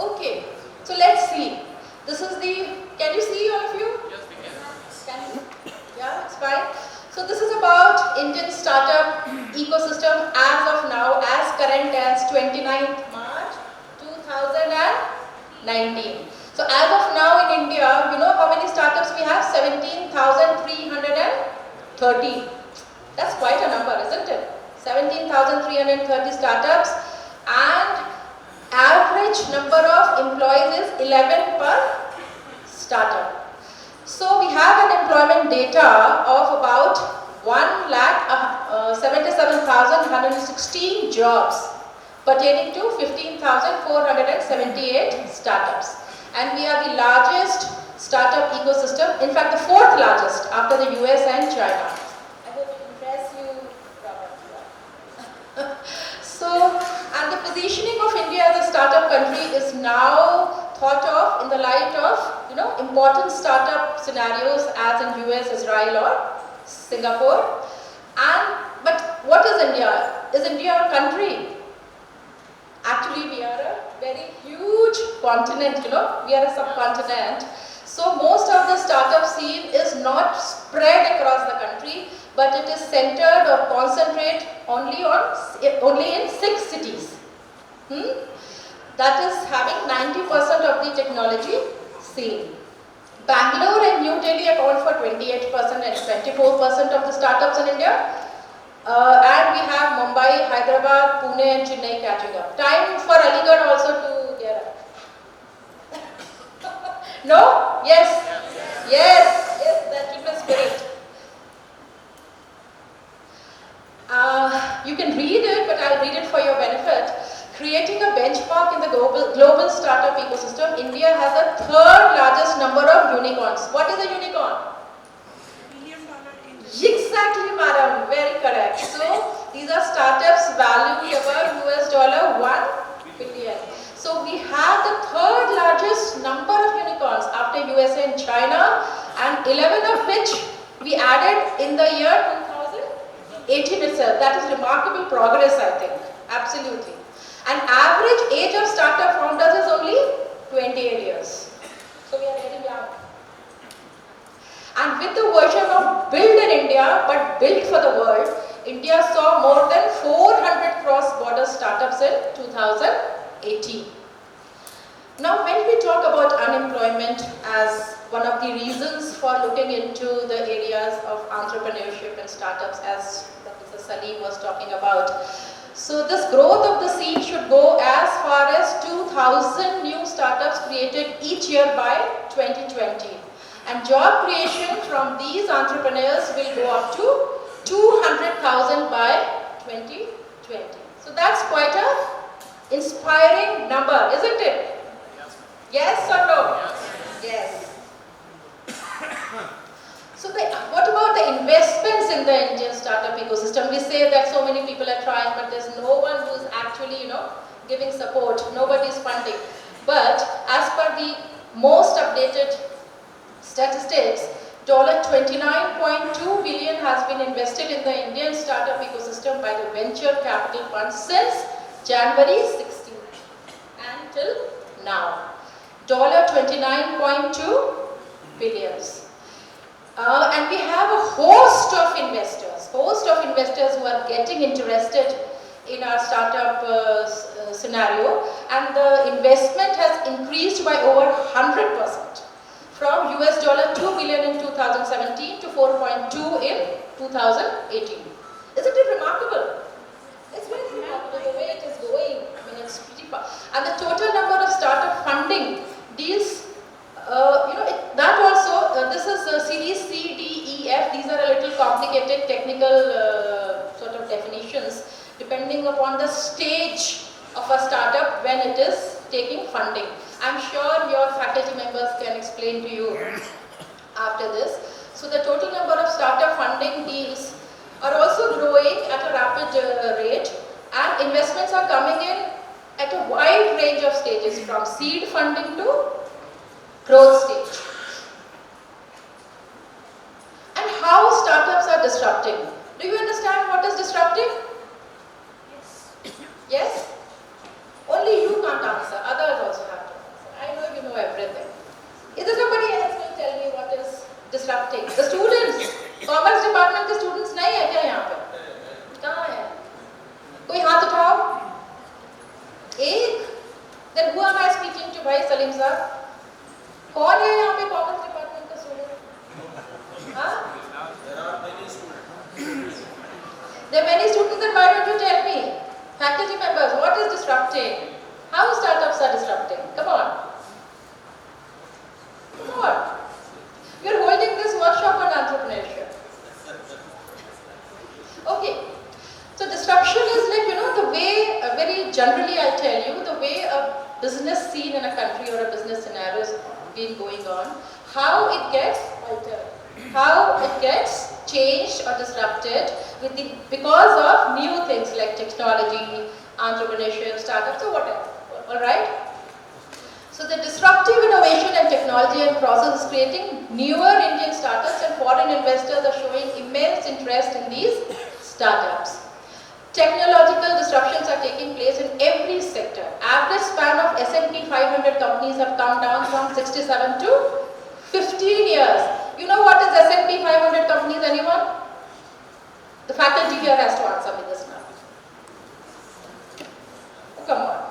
Okay, so let's see. This is the, can you see all of you? Yes, we can. Can you? Yeah, it's fine. So this is about Indian startup ecosystem as of now, as current as 29th March 2019. So as of now in India, you know how many startups we have? 17,330. That's quite a number, isn't it? 17,330 startups, and average number of employees is 11 per startup. So we have an employment data of about 1,77,116 jobs pertaining to 15,478 startups. And we are the largest startup ecosystem, in fact the 4th largest after the US and China. I hope it impressed you, Robert. So, and the positioning of India as a startup country is now thought of in the light of, you know, important startup scenarios as in US, Israel or Singapore. But what is India? Is India a country? Actually, we are a very huge continent, you know, we are a subcontinent. So most of the startup scene is not spread across the country, but it is centered or concentrated only in 6 cities. The that is having 90% of the technology scene. Bangalore and New Delhi account for 28% and 24% of the startups in India. And we have Mumbai, Hyderabad, Pune and Chennai catching up. Time for Aligarh also to get up. No? Yes? Yes, yes, that keep a spirit. You can read it, but I'll read it for your benefit. Creating a benchmark in the global startup ecosystem, India has the third largest number of unicorns. What is a unicorn? Exactly, madam. Very correct. So, these are startups valued about $1 billion. So, we have the third largest number of unicorns after USA and China, and 11 of which we added in the year 2018 itself. That is remarkable progress, I think. Absolutely. And average age of startup founders is only 28 years. So we are very young. And with the version of Build in India, but built for the world, India saw more than 400 cross-border startups in 2018. Now, when we talk about unemployment as one of the reasons for looking into the areas of entrepreneurship and startups, as Professor Salim was talking about, so this growth of the scene should go as far as 2,000 new startups created each year by 2020. And job creation from these entrepreneurs will go up to 200,000 by 2020. So that's quite an inspiring number, isn't it? Yes or no? Yes. So what about the investments in the Indian startup ecosystem? We say that so many people are trying, but there's no one who's actually, giving support. Nobody's funding. But as per the most updated statistics, $29.2 billion has been invested in the Indian startup ecosystem by the venture capital fund since January 16 until now. $29.2 billion. And we have a host of investors who are getting interested in our startup scenario, and the investment has increased by over 100%. From $2 billion in 2017 to 4.2 in 2018. Isn't it remarkable? It's very remarkable the way it is going. I mean, it's pretty fast. And the total number of startup funding deals, that also, this is series C, D, E, F. These are a little complicated technical sort of definitions depending upon the stage of a startup when it is taking funding. I'm sure your faculty members can explain to you after this. So the total number of startup funding deals are also growing at a rapid rate, and investments are coming in at a wide range of stages, from seed funding to growth stage. And how startups are disrupting. Do you understand what is disrupting? Yes. Yes? Only you can't answer, others also have to answer. I know you know everything. Is there somebody else who will tell me what is disrupting? The students. Commerce department के students नहीं है क्या यहाँ पे? कहाँ है? कोई हाथ उठाओ? एक? Then who am I speaking to, भाई सलीम साहब? कौन है यहाँ पे commerce department का student? हाँ? There are many students. There are many students, then why don't you tell me? Faculty members, what is disrupting? How startups are disrupting? Come on. Come on. We are holding this workshop on entrepreneurship. Okay. So disruption is like, the way, very generally I tell you, the way a business scene in a country or a business scenario is been going on, how it gets altered, how it gets changed or disrupted because of new things like technology, entrepreneurship, startups, or whatever. Alright? So the disruptive innovation and technology and process is creating newer Indian startups, and foreign investors are showing immense interest in these startups. Technological disruptions are taking place in every sector. Average span of S&P 500 companies have come down from 67 to 15 years. You know what is S&P 500 companies, anyone? The faculty here has to answer me this now. Oh, come on.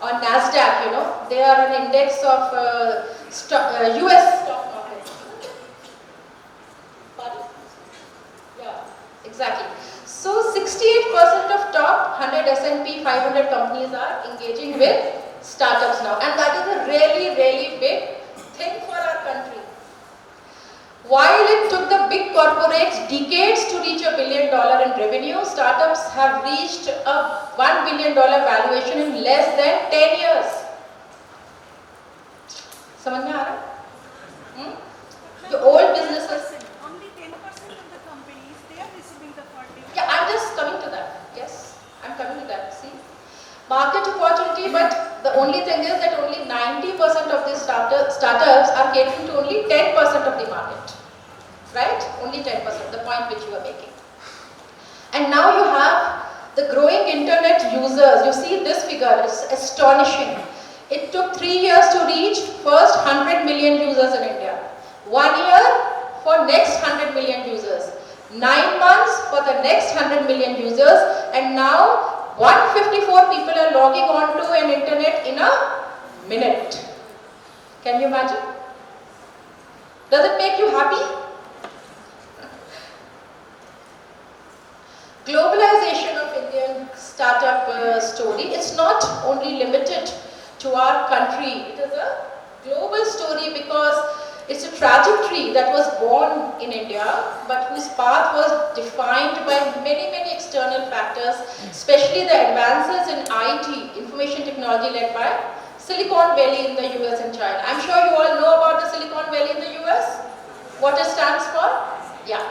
on NASDAQ, you know, they are an index of US stock market. Pardon? Yeah, exactly. So 68% of top 100 S&P 500 companies are engaging with startups now, and that is a really, really big thing for our country. While it took the big corporates decades to reach $1 billion in revenue, startups have reached a $1 billion valuation in less than 10 years. समझ में आ रहा? The old businesses. Only 10% of the companies, they are receiving the funding. Yeah, I'm just coming to that. Yes, I'm coming to that. See, market opportunity, but the only thing is that only 90% of these startups are catering to only 10% of the market. Right? Only 10%, the point which you are making. And now you have the growing internet users. You see this figure, it's astonishing. It took 3 years to reach first 100 million users in India. 1 year for next 100 million users. 9 months for the next 100 million users. And now 154 people are logging on to an internet in a minute. Can you imagine? Does it make you happy? Globalization of Indian startup story is not only limited to our country. It is a global story because it's a trajectory that was born in India but whose path was defined by many, many external factors, especially the advances in IT, information technology led by Silicon Valley in the US and China. I'm sure you all know about the Silicon Valley in the US. What it stands for? Yeah.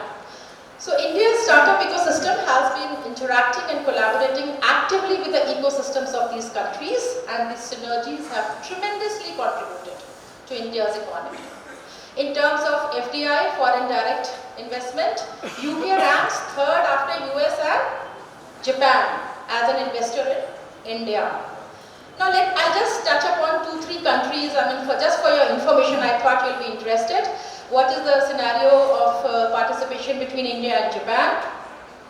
So India's startup ecosystem has been interacting and collaborating actively with the ecosystems of these countries, and these synergies have tremendously contributed to India's economy. In terms of FDI, foreign direct investment, UK ranks third after US and Japan as an investor in India. Now I'll just touch upon 2-3 countries. I mean, just for your information, I thought you'll be interested. What is the scenario of participation between India and Japan?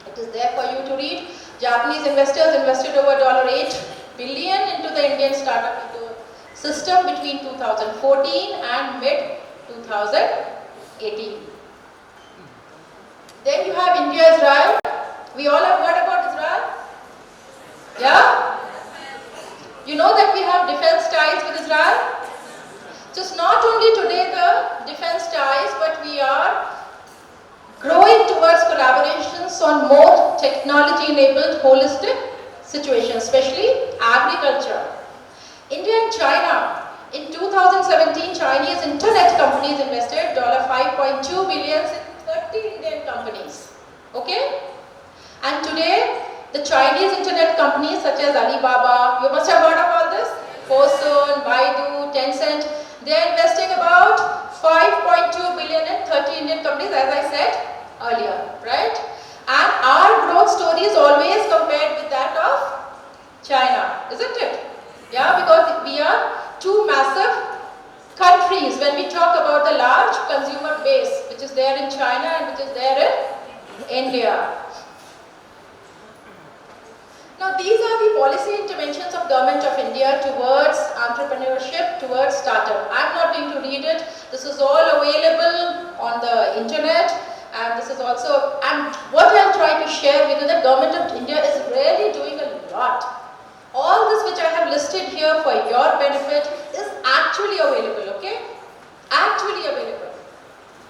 It is there for you to read. Japanese investors invested over $8 billion into the Indian startup ecosystem between 2014 and mid-2018. Then you have India, Israel. We all have heard about Israel? Yeah? You know that we have defense ties with Israel? So it's not only today the defense ties, but we are growing towards collaborations on more technology-enabled holistic situations, especially agriculture. India and China. In 2017, Chinese internet companies invested $5.2 billion in 30 Indian companies. Okay? And today, the Chinese internet companies such as Alibaba, you must have heard of all this? Fosun, Baidu, Tencent, they are investing about $5.2 billion in 30 Indian companies, as I said earlier, right? And our growth story is always compared with that of China, isn't it? Yeah, because we are two massive countries when we talk about the large consumer base which is there in China and which is there in India. Now these are the policy interventions of Government of India towards entrepreneurship, towards startup. I'm not going to read it. This is all available on the internet, and this is also, and what I'll try to share with you, the Government of India is really doing a lot. All this which I have listed here for your benefit is actually available, okay? Actually available.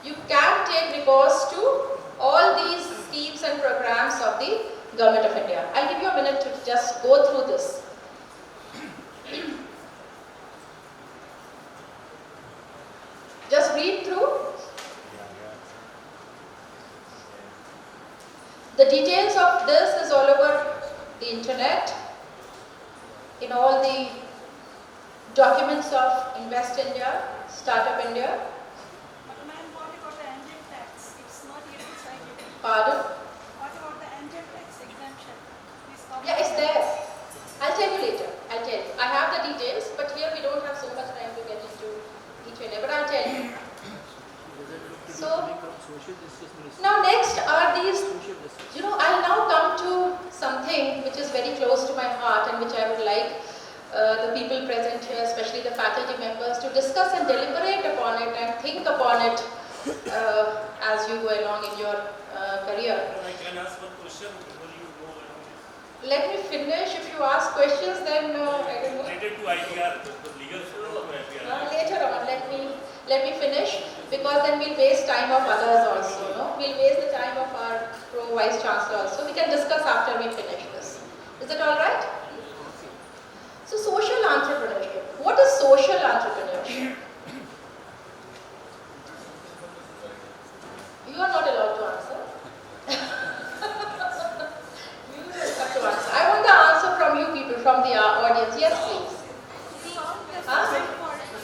You can take recourse to all these schemes and programs of the Government of India. I'll give you a minute to just go through this. Just read through. The details of this is all over the internet, in all the documents of Invest India, Startup India. But ma'am, what about the angel tax? It's not yet decided. Pardon? What about the angel tax exemption? Please comment. Yeah, it's there. I'll tell you later. I'll tell you. I have the details, but here we don't have so much time to get into each and every, but I'll tell you. So, now next are these, I'll now come to something which is very close to my heart and which I would like the people present here, especially the faculty members, to discuss and deliberate upon it and think upon it as you go along in your career. I can ask one question before you go along. Let me finish. If you ask questions, then I don't know. Related to IPR, the legal support to IPR. Later on, let me finish, because then we'll waste time of others also. No? We'll waste the time of our Pro-Vice Chancellor also. We can discuss after we finish this. Is it all right? So, social entrepreneurship. What is social entrepreneurship? You are not allowed to answer. You have to answer. I want the answer from you people, from the audience. Yes, please. Huh?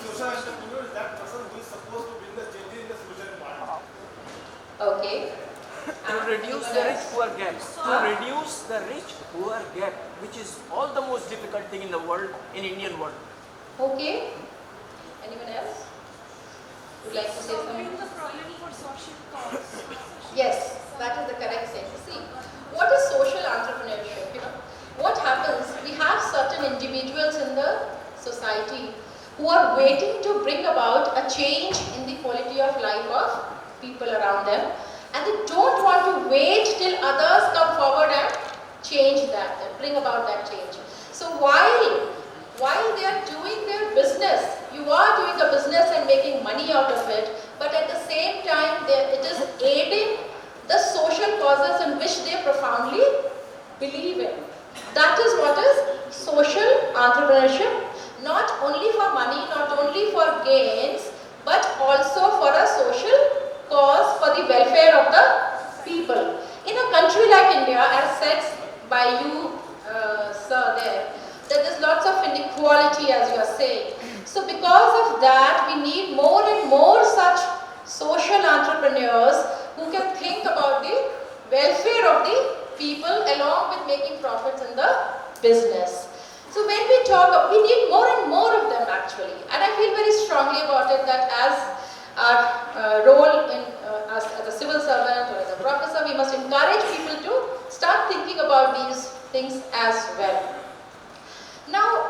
Social entrepreneur is that person who is supposed to bring the changes in the social environment. Okay. To reduce the rich-poor gap. To reduce the rich-poor gap, which is all the most difficult thing in the world, in Indian world. Okay. Anyone else? Would like to say Solving something? the problem for social cause. Yes, that is the correct thing. See, what is social entrepreneurship? You know, what happens? We have certain individuals in the society who are waiting to bring about a change in the quality of life of people around them, and they don't want to wait till others come forward and change that, bring about that change. So while they are doing their business, you are doing a business and making money out of it, but at the same time it is aiding the social causes in which they profoundly believe in. That is what is social entrepreneurship. Not only for money, not only for gains, but also for a social cause, for the welfare of the people. In a country like India, as said by you, sir, there is lots of inequality, as you are saying. So because of that, we need more and more such social entrepreneurs who can think about the welfare of the people along with making profits in the business. So when we talk, we need more and more of them actually. And I feel very strongly about it that as our role in as a civil servant or as a professor, we must encourage people to start thinking about these things as well. Now,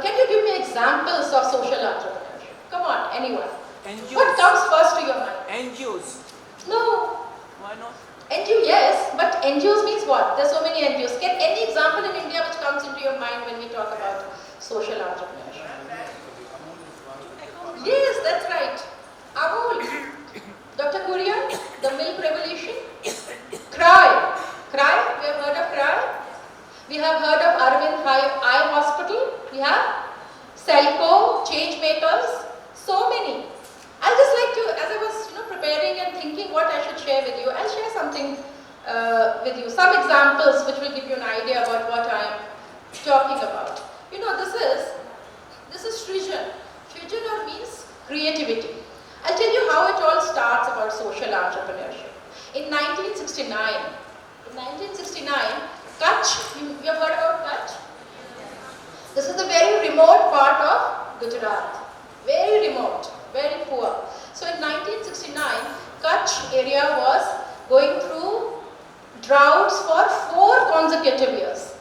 can you give me examples of social entrepreneurship? Come on, anyone. NGOs. What comes first to your mind? NGOs. No. Why not? NGO, yes, but NGOs means what? There's so many NGOs. Can any example in India which comes into your mind when we talk about social entrepreneurship? Yes, that's right. AMUL. Dr. Kurian, the milk revolution. CRY. CRY, we have heard of CRY. We have heard of Arvind Eye Hospital. We have Selco, Change Makers. So many. I'll just like to, as I was preparing and thinking what I should share with you, I'll share something with you. Some examples which will give you an idea about what I am talking about. You know, this is Srijan. Srijan means creativity. I'll tell you how it all starts about social entrepreneurship. In 1969, Kutch, you have heard about Kutch? This is a very remote part of Gujarat. Very remote, very poor. So in 1969, Kutch area was going through droughts for 4 consecutive years.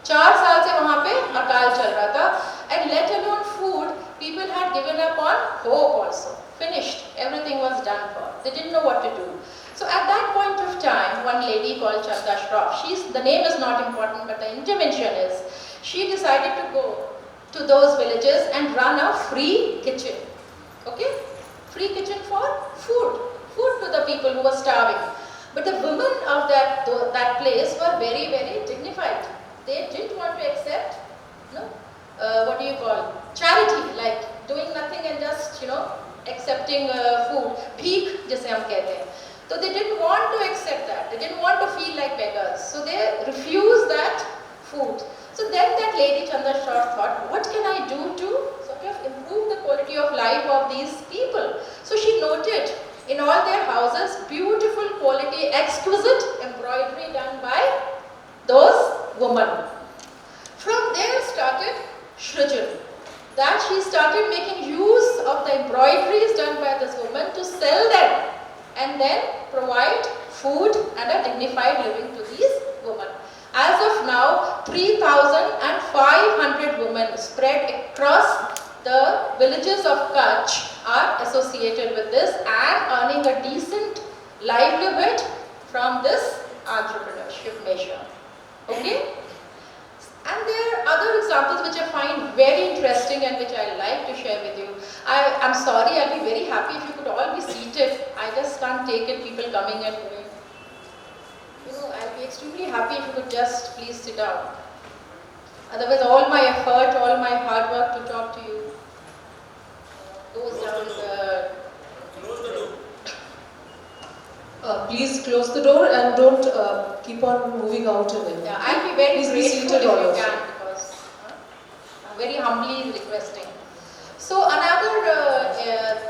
4 साल से वहाँ पे अकाल चल रहा था, and let alone food, people had given up on hope also. Finished, everything was done for. They didn't know what to do. So at that point of time, one lady called Chanda Shroff, the name is not important, but the intervention is, she decided to go to those villages and run a free kitchen. Okay? Free kitchen for food to the people who were starving. But the women of that place were very, very dignified. They didn't want to accept, what do you call, charity, like doing nothing and just, accepting food. Bheek, जैसे हम कहते हैं. So they didn't want to accept that. They didn't want to feel like beggars. So they refused that food. So then that lady Chanda Shroff thought, what can I do to sort of improve the quality of life of these people? So she noted in all their houses beautiful quality, exquisite embroidery done by those women. From there started Srijan. That she started making use of the embroideries done by this woman to sell them and then provide food and a dignified living to these women. As of now, 3,500 women women spread across the villages of Kutch are associated with this and earning a decent livelihood from this entrepreneurship measure. Okay? And there are other examples which I find very interesting and which I like to share with you. I'm sorry, I'll be very happy if you could all be seated. I just can't take it, people coming and going. You know, I'll be extremely happy if you could just please sit down. Otherwise, all my effort, all my hard work to talk to you goes down the... Close the door. Please close the door and don't keep on moving out in it. Yeah, I'll be very Please be grateful seated if all you of you. can, because I'm very humbly requesting. So another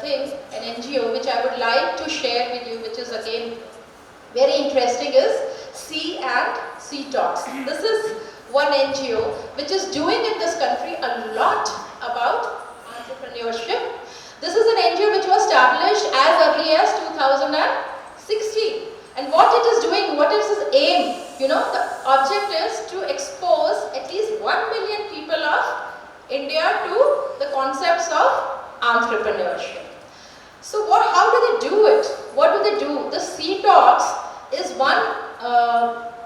thing, an NGO which I would like to share with you, which is again very interesting, is C and C Talks. This is one NGO which is doing in this country a lot about entrepreneurship. This is an NGO which was established as early as 2016. And what it is doing, what is its aim? You know, the object is to expose at least 1 million people of India to the concepts of entrepreneurship. So how do they do it? What do they do? The C Talks is one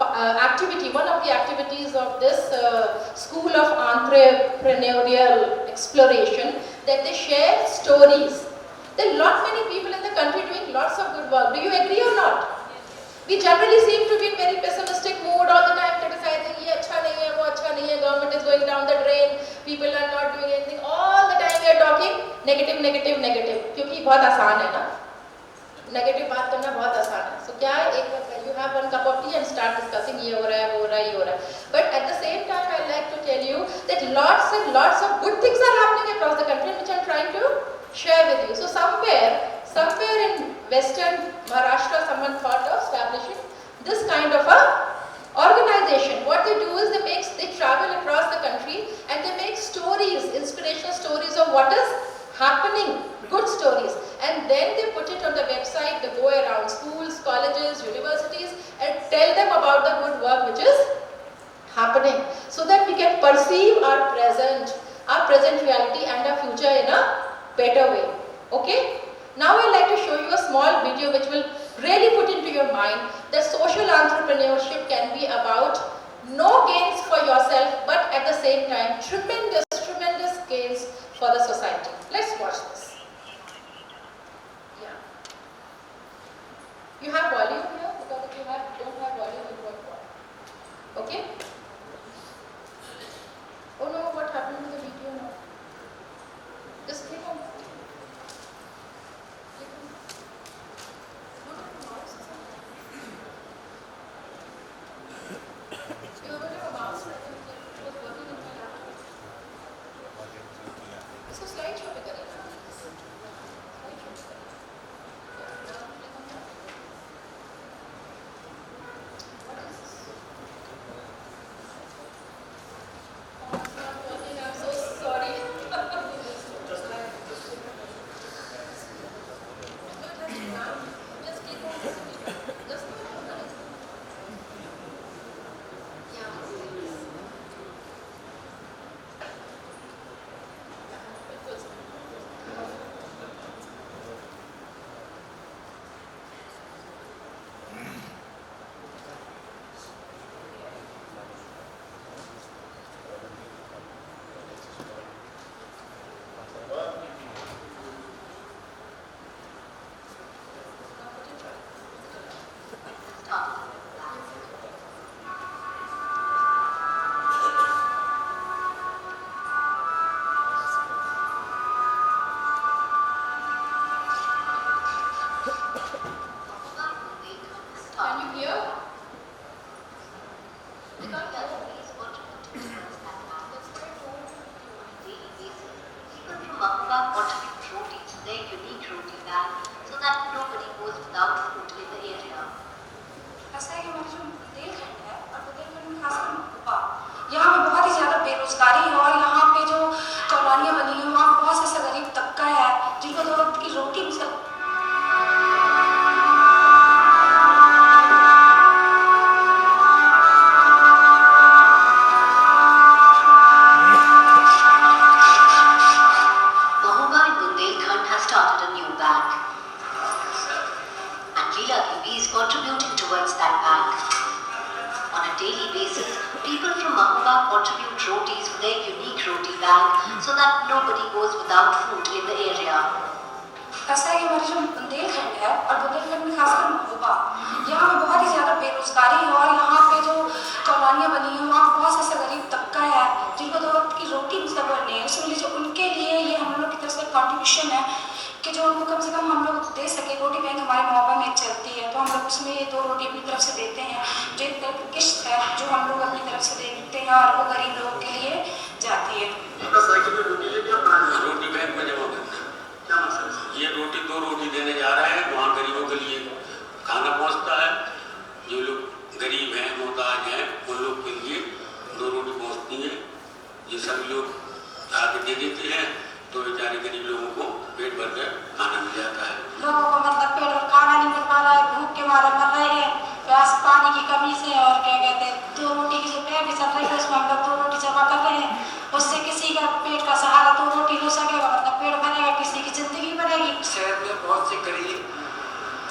activity, one of the activities of this School of Entrepreneurial Exploration, that they share stories. There are lot many people in the country doing lots of good work. Do you agree or not? We generally seem to be in very pessimistic mood all the time, criticizing, ye acha nahi hai, wo acha nahi hai, government is going down the drain, people are not doing anything. All the time we are talking negative, negative, negative. क्योंकि बहुत आसान है ना, negative बात करना बहुत आसान है. So क्या है, you have one cup of tea and start discussing ये हो रहा है, वो हो रहा है, ये हो रहा है. But at the same time, I like to tell you that lots and lots of good things are happening across the country, which I am trying to share with you. So somewhere in Western Maharashtra, someone thought of establishing this kind of a organization. What they do is they travel across the country and they make stories, inspirational stories of what is happening, good stories, and then they put it on the website. They go around schools, colleges, universities and tell them about the good work which is happening, so that we can perceive our present reality and our future in a better way. Okay? Now I like to show you a small video which will really put into your mind that social entrepreneurship can be about no gains for yourself, but at the same time tremendous gains for the society. Let's watch this. Yeah. You have volume here, because if you don't have volume, it won't work. Okay? Oh no, what happened to the video now? Just click on. bank so that nobody goes without food in the area. ऐसा है कि हमारे जो बुंदेलखंड है और बुंदेलखंड में खासकर महबूबा, यहाँ पे बहुत ही ज़्यादा बेरोजगारी है और यहाँ पे जो कॉलोनियाँ बनी हैं वहाँ बहुत सा ऐसा गरीब तबका है जिनको 2 वक्त की रोटी मुस्तबर नहीं है। इसलिए उनके लिए ये हम लोग की तरफ से कॉन्ट्रीब्यूशन है कि जो उनको कम से कम हम लोग दे सके। रोटी बैंक हमारे मोहब्बत में चलती है तो हम लोग उसमें ये 2 रोटी अपनी तरफ से देते हैं, जो एक किश्त है जो हम लोग अपनी तरफ से देते हैं और वो गरीब लोगों के लिए जाती है। रोटी बैंक में जमा करते हैं, ये 2 रोटी देने जा रहे हैं, वहाँ गरीबों के लिए खाना पहुँचता है। जो लोग गरीब हैं, मोहताज हैं, उन लोग के लिए 2 रोटी पहुँचती है। ये सभी लोग आके दे देते हैं तो बेचारे गरीब लोगों को पेट भर कर खाना मिल जाता है। लोगों को मतलब पेट भर खाना नहीं मिल पा रहा है, भूख के मारे मर रहे हैं, प्यास पानी की कमी से, और क्या कहते हैं 2 रोटी की जो पैकेट चल रही है उसमें हम लोग 2 रोटी जमा कर रहे हैं। उससे किसी का पेट का सहारा 2 रोटी हो सकेगा, मतलब पेट भरेगा, किसी की जिंदगी बनेगी। शहर में बहुत से गरीब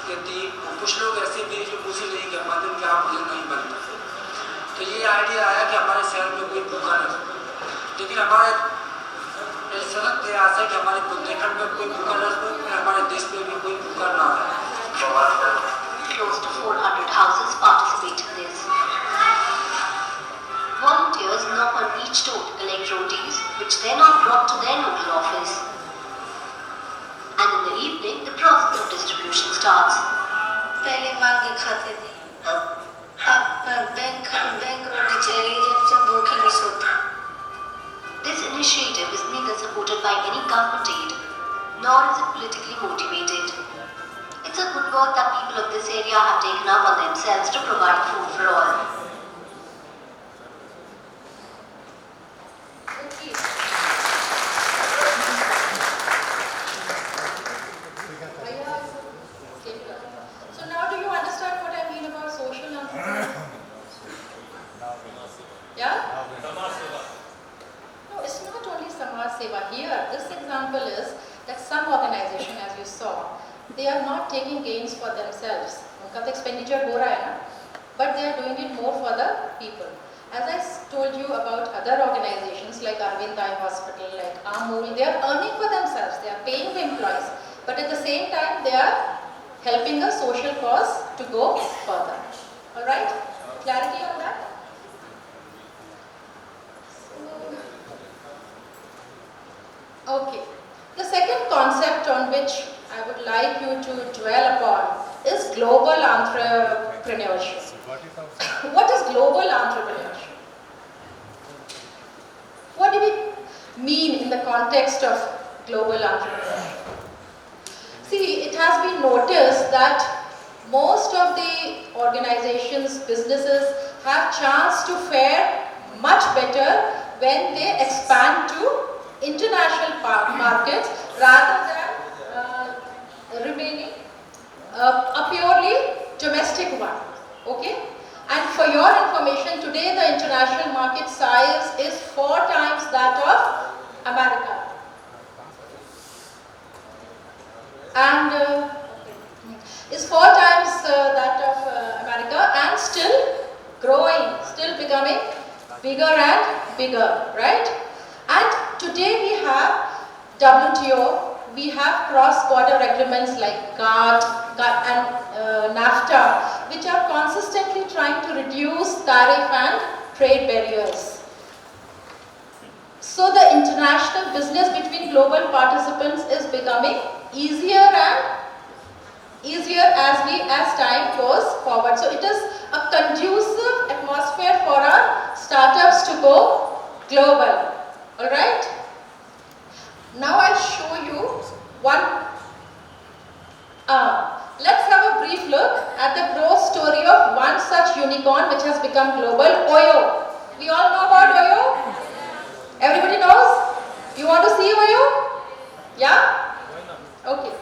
यतीम कुछ लोग ऐसे भी जो मुझे नहीं कर पाते, उनके यहाँ भोजन नहीं बनता। तो ये आइडिया आया कि हमारे शहर में कोई भूखा न हो, लेकिन हमारे सड़क प्रयास है कि हमारे बुंदेलखंड में कोई भूखा न हो, हमारे देश में भी कोई भूखा न हो। Close to 400 houses participate in this. Volunteers knock on each door to collect rotis, which then are brought to their local office. And in the evening, the process of distribution starts. पहले मांगे खाते थे, अब bank रोटी चली जब भूखे नहीं सोते। This initiative is neither supported by any government aid, nor is it politically motivated. It's a good work that people of this area have taken up on themselves to provide food for all. So now do you understand what I mean about social entrepreneurship? Yeah? No, it's not only Samaj Seva. Here, this example is that some organization, as you saw, they are not taking gains for themselves. उनका तो expenditure हो रहा है ना, but they are doing it more for the people. As I told you about other organizations like Arvind Eye Hospital, like AMU, they are earning for themselves, they are paying the employees, but at the same time they are helping a social cause to go further. Alright? Clarity on that? Okay. The second concept on which I would like you to dwell upon is global entrepreneurship. What is global entrepreneurship? What do we mean in the context of global entrepreneurship? See, it has been noticed that most of the organizations, businesses have chance to fare much better when they expand to international markets rather than remaining a purely domestic one. Okay? And for your information, today the international market size is 4 times that of America. And is 4 times that of America, and still growing, still becoming bigger and bigger, right? And today we have WTO, we have cross-border agreements like GATT and NAFTA, which are consistently trying to reduce tariff and trade barriers. So the international business between global participants is becoming easier and easier as time goes forward. So it is a conducive atmosphere for our startups to go global. Alright? Now I'll show you one. Let's have a brief look at the growth story of one such unicorn which has become global, OYO. We all know about OYO? Everybody knows? You want to see OYO? Yeah? Okay.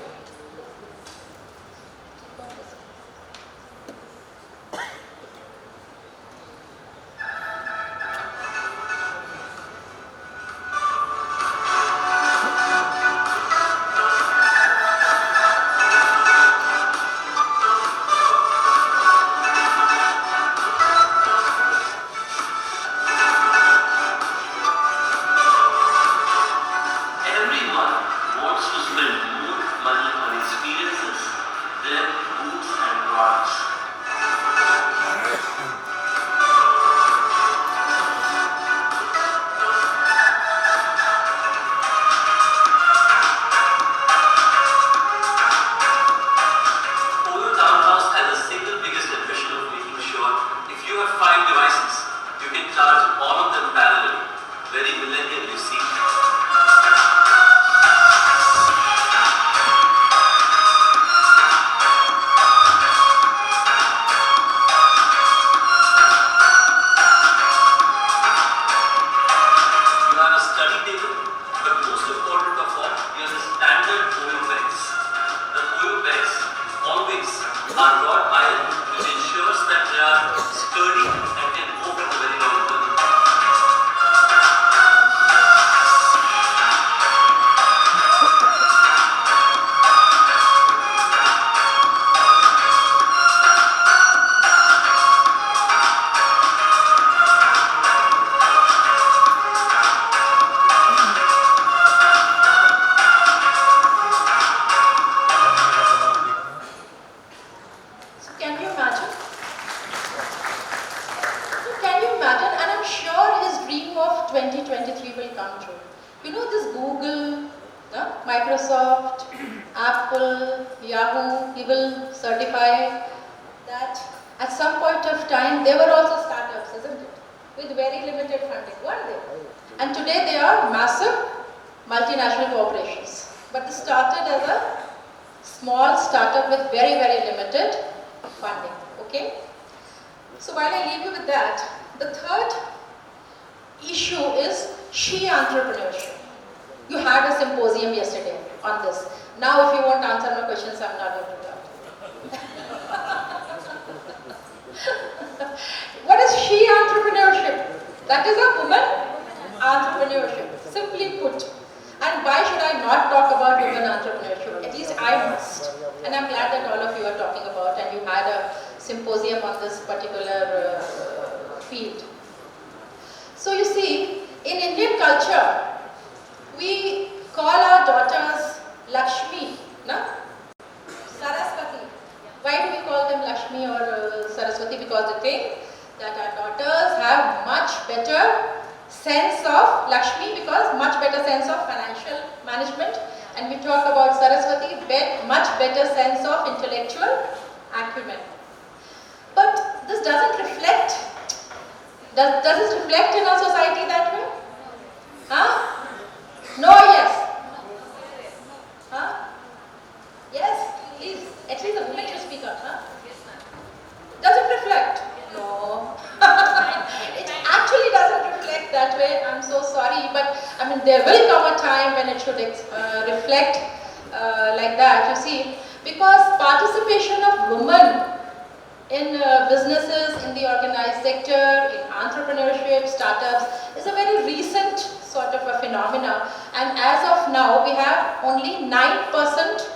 Google, Microsoft, Apple, Yahoo, he will certify that at some point of time they were also startups, isn't it? With very limited funding, weren't they? And today they are massive multinational corporations. But they started as a small startup with very, very limited funding, okay? So while I leave you with that, the third issue is she entrepreneurship. You had a symposium yesterday on this. Now if you won't answer my questions, I'm not going to talk. What is she entrepreneurship? That is a woman entrepreneurship, simply put. And why should I not talk about women entrepreneurship? At least I must. And I'm glad that all of you are talking about and you had a symposium on this particular field. So you see, in Indian culture, we call our daughters Lakshmi, no? Saraswati. Why do we call them Lakshmi or Saraswati? Because they think that our daughters have much better sense of Lakshmi, because much better sense of financial management, and we talk about Saraswati, much better sense of intellectual acumen. But this doesn't reflect. Does it reflect in our society that way? Huh? No or yes? Huh? Yes, please. At least a woman should speak up. Huh? Does it reflect? No. It actually doesn't reflect that way. I'm so sorry, but I mean there will come a time when it should reflect like that, you see, because participation of women in businesses, in the organized sector, in entrepreneurship, startups is a very recent sort of a phenomena, and as of now we have only 9%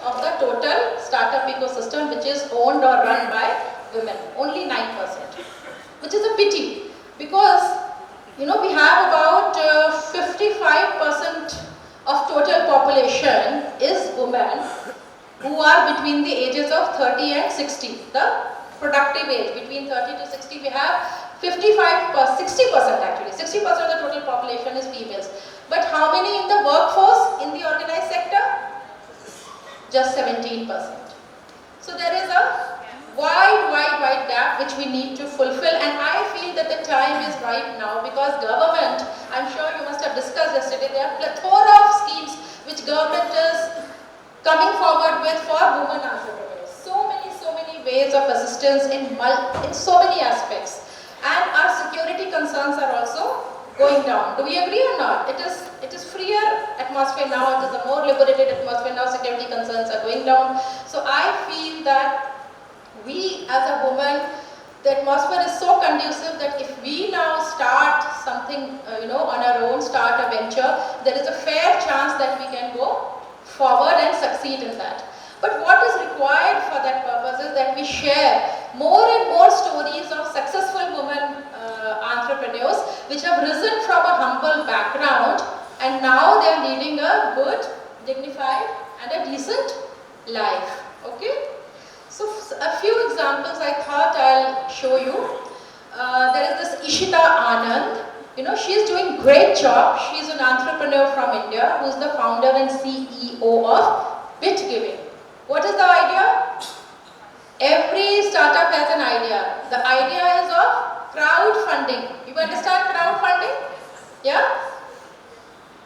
of the total startup ecosystem which is owned or run by women, only 9%, which is a pity, because you know we have about 55% of total population is women who are between the ages of 30 and 60, the productive age. Between 30 to 60 we have 60% actually, 60% of the total population is females. But how many in the workforce, in the organized sector? Just 17%. So there is a wide gap which we need to fulfill, and I feel that the time is right now, because government, I'm sure you must have discussed yesterday, there are plethora of schemes which government is coming forward with for women entrepreneurs. So many ways of assistance in so many aspects, and our security concerns are also going down. Do we agree or not? It is freer atmosphere now, it is a more liberated atmosphere now, security concerns are going down. So I feel that we as a woman, the atmosphere is so conducive that if we now start something on our own, start a venture, there is a fair chance that we can go forward and succeed in that. But what is required for that purpose is that we share more and more stories of successful women entrepreneurs which have risen from a humble background and now they are leading a good, dignified and a decent life. Okay? So a few examples I thought I'll show you. There is this Ishita Anand. You know, she is doing great job. She is an entrepreneur from India who is the founder and CEO of BitGiving. What is the idea? Every startup has an idea. The idea is of crowdfunding. You understand crowdfunding? Yeah?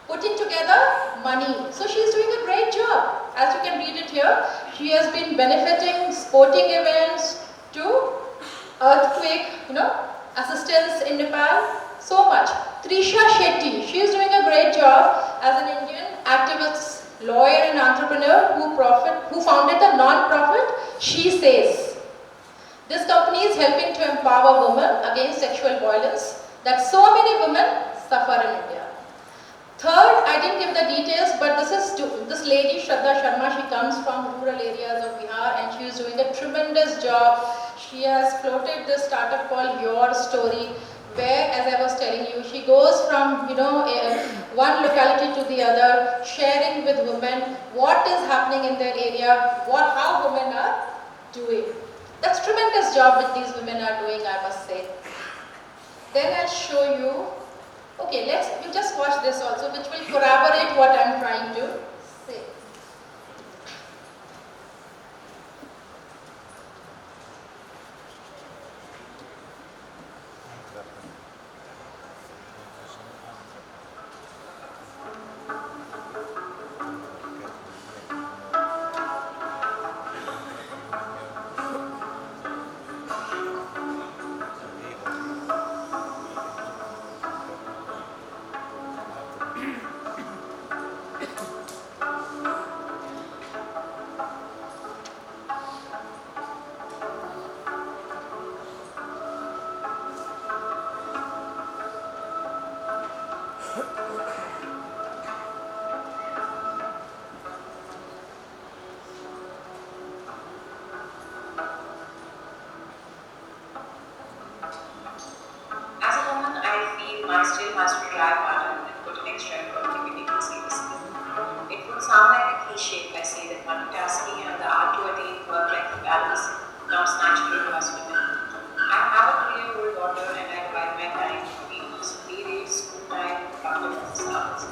Putting together money. So she is doing a great job. As you can read it here, she has been benefiting sporting events to earthquake, assistance in Nepal, so much. Trisha Shetty, she is doing a great job as an Indian activist, lawyer and entrepreneur who founded the non-profit She Says. This company is helping to empower women against sexual violence that so many women suffer in India. Third, I didn't give the details, but this lady, Shraddha Sharma, she comes from rural areas of Bihar and she is doing a tremendous job. She has floated this startup called Your Story, where, as I was telling you, she goes from one locality to the other, sharing with women what is happening in their area, how women are doing. That's tremendous job that these women are doing, I must say. Then I'll show you. Okay, you just watch this also, which will corroborate what I'm shape, I say that multitasking and the art to attain work-life balance comes naturally to us women. I have a 3-year-old daughter and I divide my time between play dates, school time, productive office hours.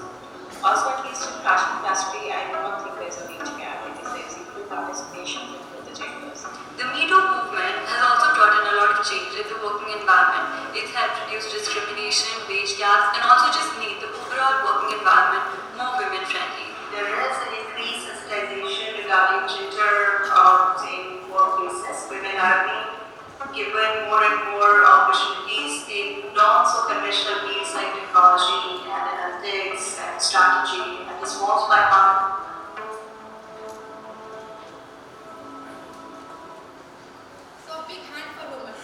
Also, at least in fashion industry, I do not think there's a age gap because there's equal participation in both the genders. The Me Too movement has also brought in a lot of change in the working environment. It helped reduce discrimination, wage gaps, and also just made the overall working environment more women-friendly. There is an increased sensitization regarding gender in workplaces. Women are being given more and more opportunities in non-so-conventional fields like technology, analytics, and strategy, and this falls by part. So big hand for women.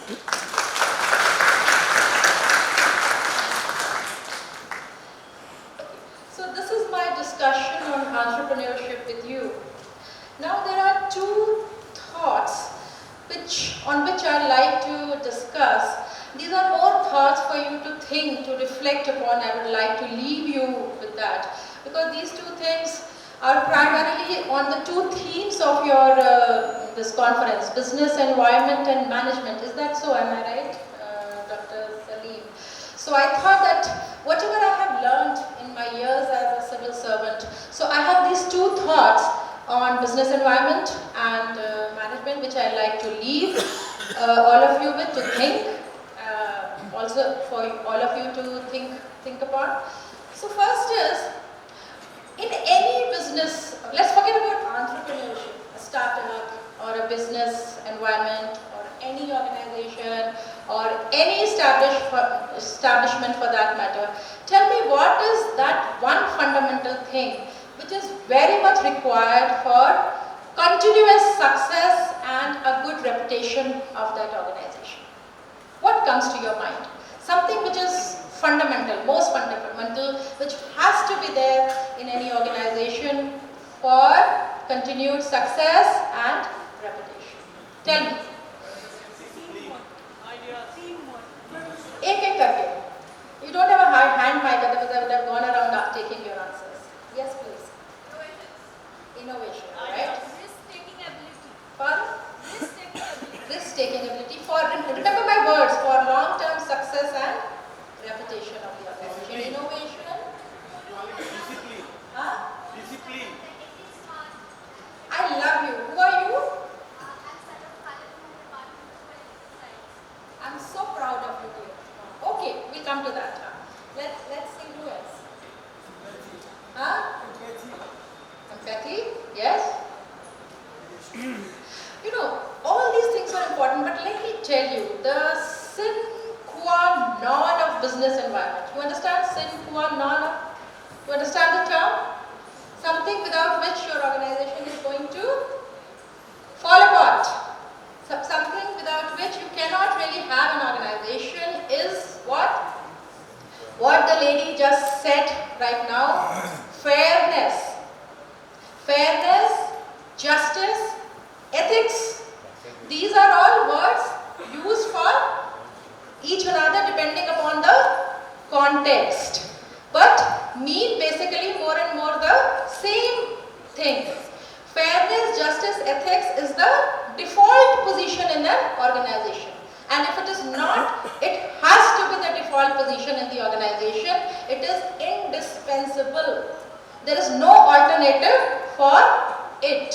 So this is my discussion on entrepreneurship with you. Now there are two thoughts on which I'd like to discuss. These are more thoughts for you to think, to reflect upon. I would like to leave you with that, because these two things are primarily on the two themes of your this conference: business environment and management. Is that so? Am I right, Dr. Salim? So I thought that whatever I have learned in my years as a civil servant, so I have these two thoughts on business environment and management, which I like to leave all of you with to think, also for all of you to think upon. So first is, in any business, let's forget about entrepreneurship, a startup or a business environment or any organization or any establishment for that matter. Tell me, what is that one fundamental thing which is very much required for continuous success and a good reputation of that organization? What comes to your mind? Something which is fundamental, most fundamental, which has to be there in any organization for continued success and reputation. Tell me. एक करके. You don't have a hand mic, otherwise I would have gone around taking your answers. Yes, please. Innovation, right? Risk-taking ability. Pardon? Risk-taking ability. Risk-taking ability. Remember my words, for long-term success and reputation of the organization. Innovation. Discipline. Huh? Discipline. I love you. Who are you? I'm so proud of you, dear. Okay, we'll come to that. Let's see who else. Huh? Empathy. Yes. You know, all these things are important, but let me tell you, the sine qua non of business environment. You understand sine qua non? You understand the term? Something without which your organization is going to fall apart. Something without which you cannot really have an organization is what? What the lady just said right now: fairness. Fairness, justice, ethics. These are all words used for each another depending upon the context, but mean basically more and more the same thing. Fairness, justice, ethics is the default position in an organization. And if it is not, it has to be the default position in the organization. It is indispensable. There is no alternative for it.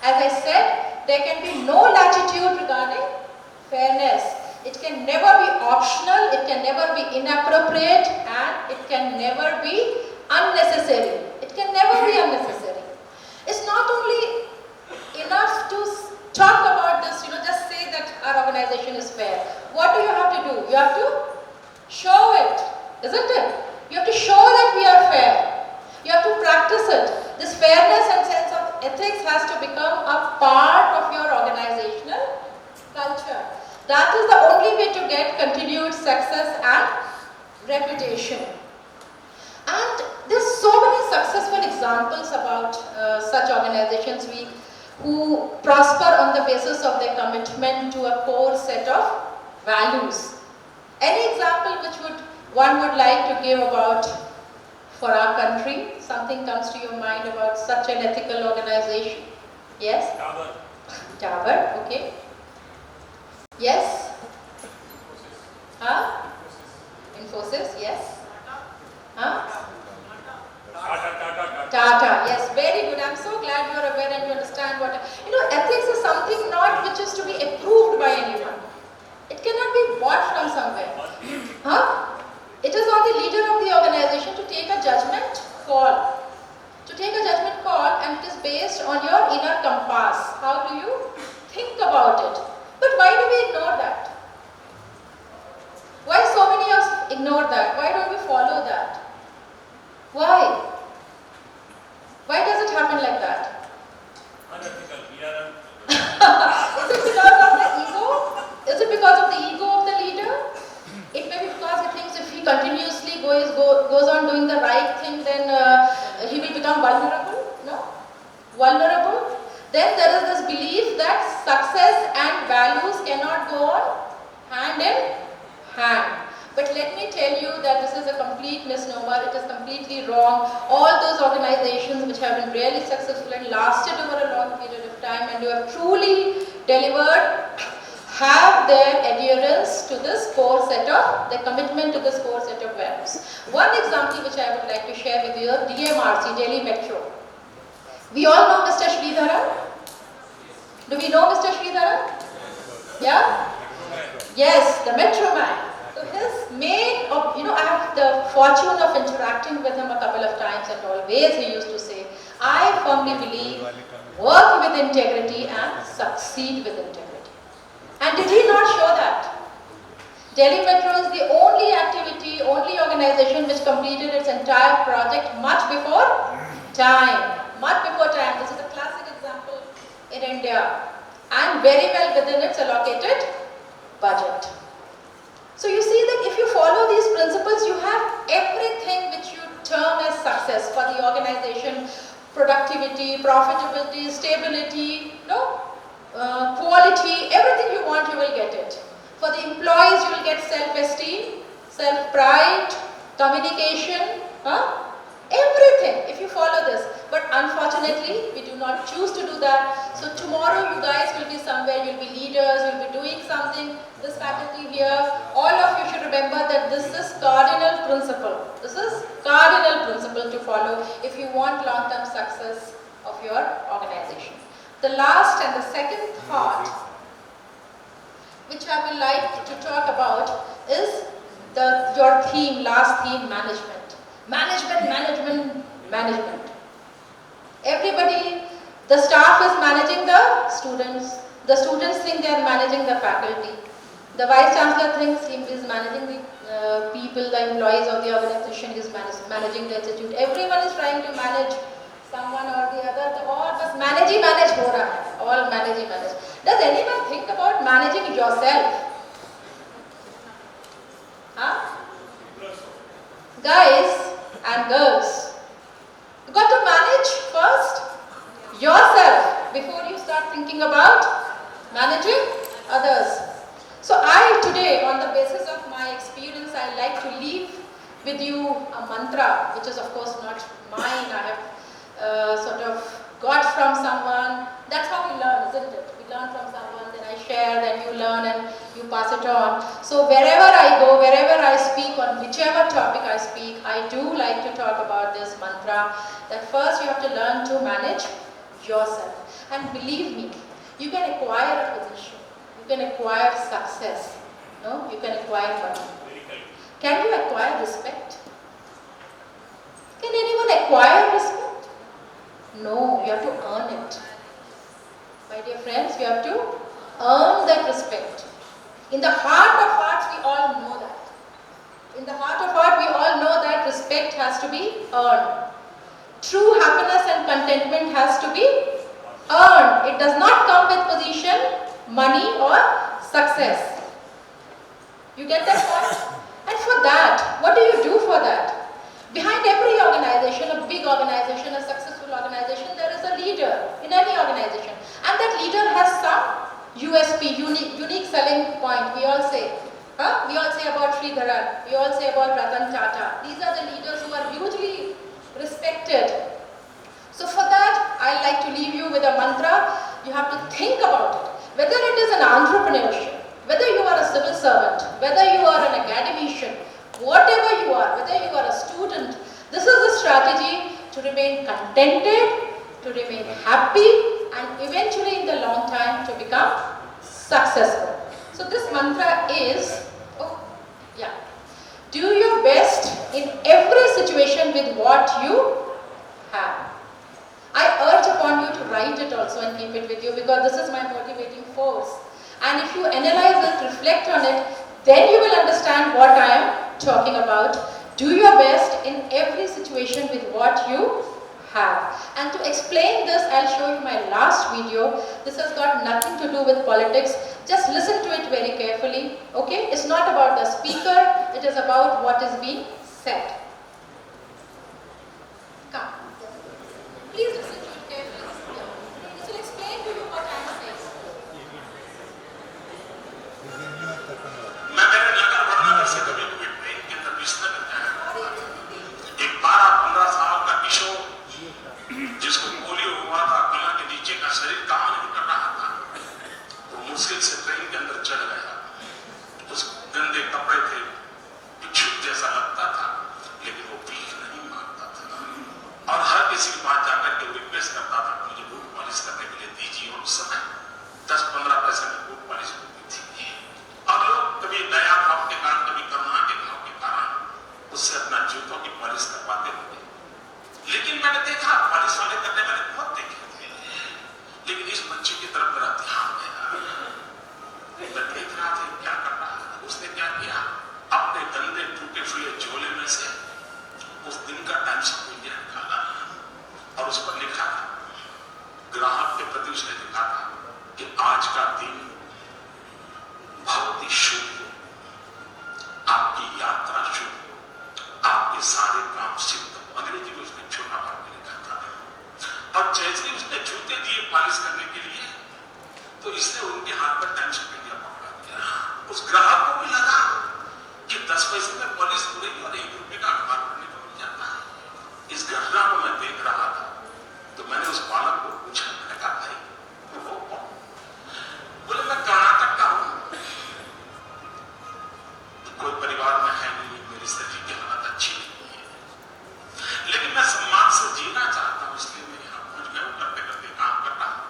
As I said, there can be no latitude regarding fairness. It can never be optional, it can never be inappropriate, and it can never be unnecessary. It can never be unnecessary. It's not only enough to talk about this, just say that our organization is fair. What do you have to do? You have to show it, isn't it? You have to show that we are fair. You have to practice it. This fairness and sense of ethics has to become a part of your organizational culture. That is the only way to get continued success and reputation. And there's so many successful examples about such organizations who prosper on the basis of their commitment to a core set of values. Any example which one would like to give about for our country? Something comes to your mind about such an ethical organization? Yes? Dabur, okay. Yes? Huh? Infosys, yes? Huh? Tata, yes, very good. I'm so glad you're aware and you understand what... ethics is something not which is to be approved by anyone. It cannot be bought from somewhere. Huh? It is on the leader of the organization to take a judgment call. To take a judgment call, and it is based on your inner compass. How do you think about it? But why do we ignore that? Why so many of us ignore that? Why don't we follow that? Why? Why does it happen like that? Is it because of the ego? Is it because of the ego of the leader? It may be because he thinks if he continuously goes on doing the right thing, then he will become vulnerable. No? Vulnerable. Then there is this belief that success and values cannot go on hand in hand. But let me tell you that this is a complete misnomer. It is completely wrong. All those organizations which have been really successful and lasted over a long period of time and who have truly delivered have their adherence to this core set of, their commitment to this core set of values. One example which I would like to share with you, DMRC, Delhi Metro. We all know Mr. Sridharan. Do we know Mr. Sridharan? Yeah? Yes, the Metro Man. So his main, I have the fortune of interacting with him a couple of times, and always he used to say, I firmly believe, work with integrity and succeed with integrity. And did he not show that? Delhi Metro is the only activity, only organization which completed its entire project much before time. Much before time. This is a classic example in India. And very well within its allocated budget. So you see that if you follow these principles, you have everything which you term as success for the organization: productivity, profitability, stability, quality, everything you want, you will get it. For the employees, you will get self-esteem, self-pride, communication, everything if you follow this. But unfortunately, we do not choose to do that. So tomorrow you guys will be somewhere, you'll be leaders, you'll be doing something. This faculty here, all of you should remember that this is cardinal principle. This is cardinal principle to follow if you want long-term success of your organization. The last and the second thought which I would like to talk about is your theme, last theme, management. Management. Everybody, the staff is managing the students think they are managing the faculty. The Vice Chancellor thinks he is managing the people, the employees of the organization, is managing the institute. Everyone is trying to manage someone or the other. All bas manage ho raha hai. All manage. Does anyone think about managing yourself? Huh? Guys and girls, you got to manage first yourself before you start thinking about managing others. So today, on the basis of my experience, I like to leave with you a mantra, which is of course not mine. I have sort of got from someone. That's how we learn, isn't it? We learn from someone, then I share, then you learn and you pass it on. So wherever I go, wherever I speak, on whichever topic I speak, I do like to talk about this mantra, that first you have to learn to manage yourself. And believe me, you can acquire a position, you can acquire success, you can acquire money. Can you acquire respect? Can anyone acquire respect? No, you have to earn it. My dear friends, you have to earn that respect. In the heart of hearts, we all know that. In the heart of heart, we all know that respect has to be earned. True happiness and contentment has to be earned. It does not come with position, money or success. You get that point? And for that, what do you do for that? Behind every organization, a big organization, a successful organization, there is a leader in any organization. And that leader has some USP, unique selling point, we all say. We all say about Sridharan, we all say about Ratan Tata. These are the leaders who are hugely remain contented, to remain happy, and eventually in the long time to become successful. So this mantra is, do your best in every situation with what you have. I urge upon you to write it also and keep it with you, because this is my motivating force. And if you analyze it, reflect on it, then you will understand what I am talking about. Do your best in every situation with what you have. And to explain this, I'll show you my last video. This has got nothing to do with politics. Just listen to it very carefully, okay? It's not about the speaker, it is about what is being said. Come. Please listen to it carefully. This will explain to you what I am saying. मैं मेरे नगर वर्णनगर से कभी कोई train के अंदर बिस्तर करता है। एक 12-15 साल का किशोर जिसको पोलियो हुआ था, कमर के नीचे का शरीर काम नहीं कर रहा था, वो मुश्किल से ट्रेन के अंदर चढ़ गया। उस गंदे कपड़े थे, भिक्षुक जैसा लगता था, लेकिन वो भीख नहीं मांगता था और हर किसी के पास जाकर के रिक्वेस्ट करता था कि मुझे बूट पॉलिश करने के लिए दीजिए। और उस समय 10-15 पैसे में बूट पॉलिश होती थी। अब लोग कभी दया भाव के कारण, कभी करुणा के भाव के कारण उससे अपना जूतों की पॉलिश करवाते थे। लेकिन मैंने देखा, पॉलिश वाले करने मैंने बहुत देखे थे, लेकिन इस बच्चे की तरफ मेरा ध्यान गया। मैं देख रहा था क्या कर रहा है। उसने क्या किया, अपने गंदे टूटे हुए झोले में से उस दिन का टाइम्स ऑफ इंडिया निकाला और उस पर लिखा था, ग्राहक के प्रति उसने लिखा था कि आज का दिन बहुत ही शुभ हो, आपकी यात्रा शुभ हो, आपके सारे काम सिद्ध हो। अंग्रेजी में उसने छोटा करके लिखा था। और जैसे ही उसने जूते दिए पॉलिश करने के लिए, तो इसने उनके हाथ पर टाइम्स ऑफ इंडिया पकड़ा दिया। उस ग्राहक को भी लगा कि 10 पैसे में पॉलिश हो रही और 1 रुपए का अखबार पढ़ने को मिल जाता है। इस घटना को मैं देख रहा था, तो मैंने उस बालक को पूछा, मैंने कहा भाई वो कौन? बोले मैं कर्नाटक का हूं, कोई परिवार में है नहीं, मेरी स्थिति की हालत अच्छी नहीं है, लेकिन मैं सम्मान से जीना चाहता हूं, इसलिए मैं यहाँ पहुंच गया हूं, करते करते काम कर रहा हूं।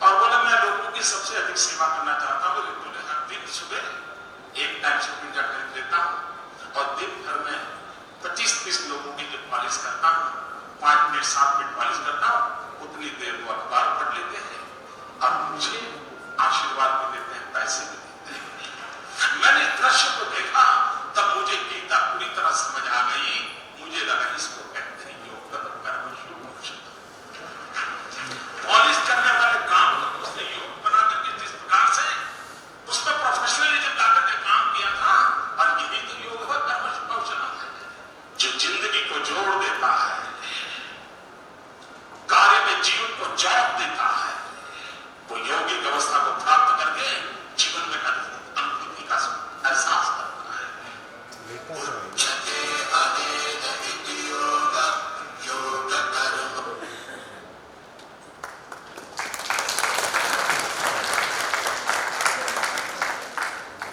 और बोले मैं लोगों की सबसे अधिक सेवा करना चाहता हूँ। बोले हर दिन सुबह 1 टाइम्स ऑफ इंडिया खरीद लेता हूँ और दिन भर में 25-30 लोगों की जो पॉलिश करता हूँ, 5 मिनट 7 मिनट पॉलिश करता हूँ, उतनी देर वो अखबार पढ़ लेते हैं और मुझे आशीर्वाद भी देते हैं, पैसे भी देते हैं। मैंने दृश्य को देखा, तब मुझे गीता पूरी तरह समझ आ गई। मुझे लगा इसको कहते हैं योग कर्म मोक्ष। पॉलिश करने वाले काम को उसने योग बना करके जिस प्रकार से उसमें प्रोफेशनलिज्म लाकर के काम किया था, और यही तो योग है, कर्म मोक्ष है, जो जिंदगी को जोड़ देता है, कार्य में जीवन को जौक देता है। वो यौगिक अवस्था को प्राप्त करके जीवन में अनुभूति का एहसास करता है।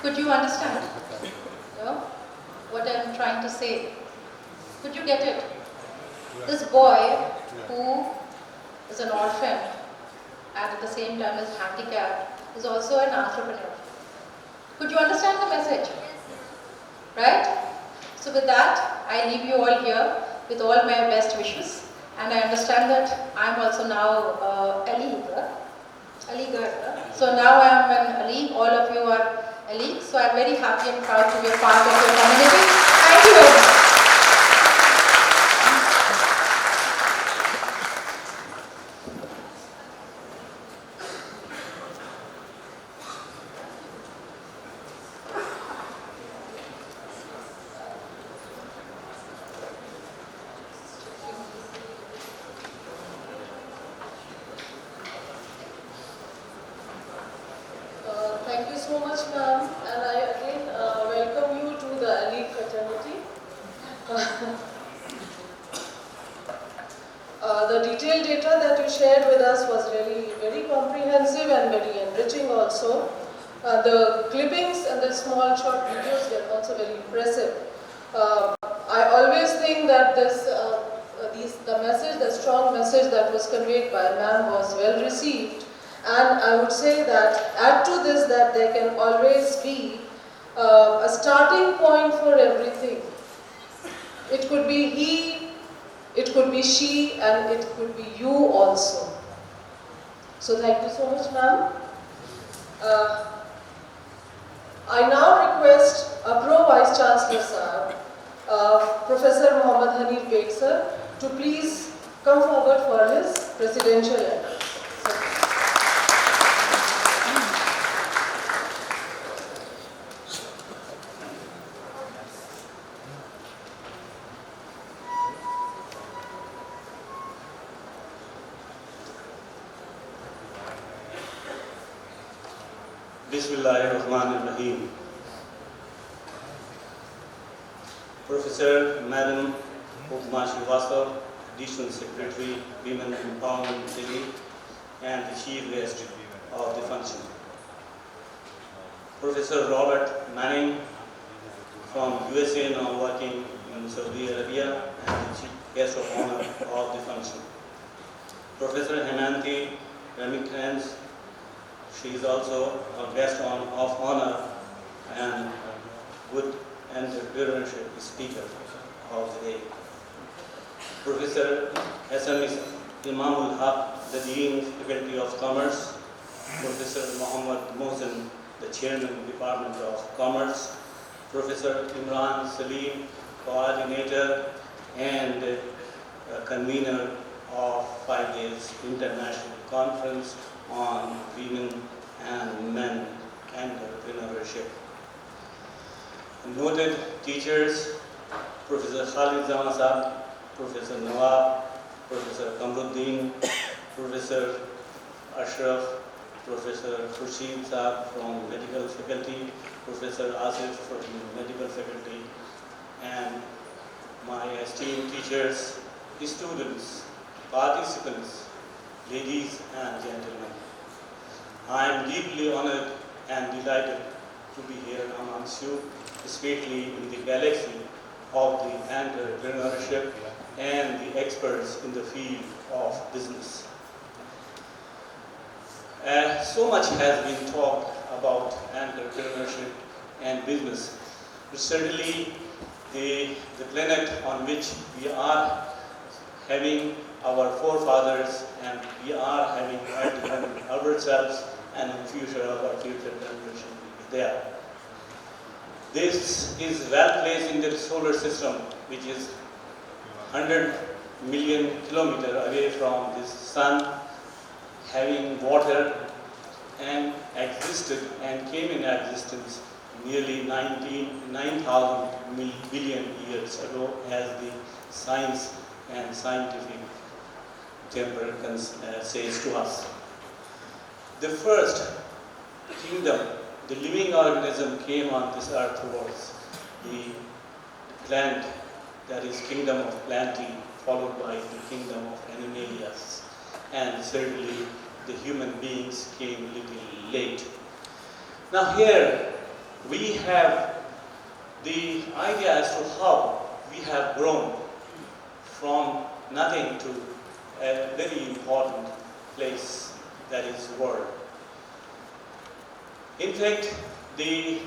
Could you understand? No? What I'm trying to say? Could you get it? This boy who is an orphan and at the same time is handicapped is also an entrepreneur. Could you understand the message? Right? So with that, I leave you all here with all my best wishes, and I understand that I'm also now a leaguer. So now I am an league, all of you are a league, so I'm very happy and proud to be a part of your community. Thank you very much. Thank you so much, ma'am, and I again welcome you to the elite fraternity. The detailed data that you shared with us was really very comprehensive and very enriching also. The clippings and the small short videos were also very impressive. I always think that these the message, the strong message that was conveyed by ma'am was well received. And I would say that add to this that there can always be a starting point for everything. It could be he, it could be she, and it could be you also. So thank you so much, ma'am. I now request Pro Vice Chancellor Sir, Professor Mohammad Hanif Beg sir, to please come forward for his presidential address. Bismillahirrahmanirrahim. Professor Madam Upma Srivastava, Additional Secretary, Women Empowerment Delhi, and the Chief Guest of the function. Professor Robert Manning from USA, now working in Saudi Arabia, and the Chief Guest of Honor of the function. Professor Hemanti Remikrans, she is also a guest of honor and good entrepreneurship speaker of the day. Professor SMS Imamul Haq, the Dean Faculty of Commerce. Professor Muhammad Mohsen, the Chairman Department of Commerce. Professor Imran Salim, Coordinator and Convener of 5 days International Conference on Women and Men Entrepreneurship. Noted teachers, Professor Khalid Zaman Saab, Professor Nawab, Professor Kamruddin, Professor Ashraf, Professor Khurshid Saab from Medical Faculty, Professor Asif from Medical Faculty, and my esteemed teachers, students, participants, ladies and gentlemen. I am deeply honored and delighted to be here amongst you, especially in the galaxy of the entrepreneurship and the experts in the field of business. So much has been talked about entrepreneurship and business. But certainly the planet on which we are having our forefathers and we are having ourselves, and in future our future generation will be there. This is well placed in the solar system, which is 100 million kilometers away from this sun, having water, and existed and came in existence nearly 9,000 billion years ago, as the science and scientific temper says to us. The first kingdom, the living organism, came on this earth was the plant, that is kingdom of planting, followed by the kingdom of animalias, and certainly the human beings came a little late. Now here we have the idea as to how we have grown from nothing to a very important place, that is world. In fact, the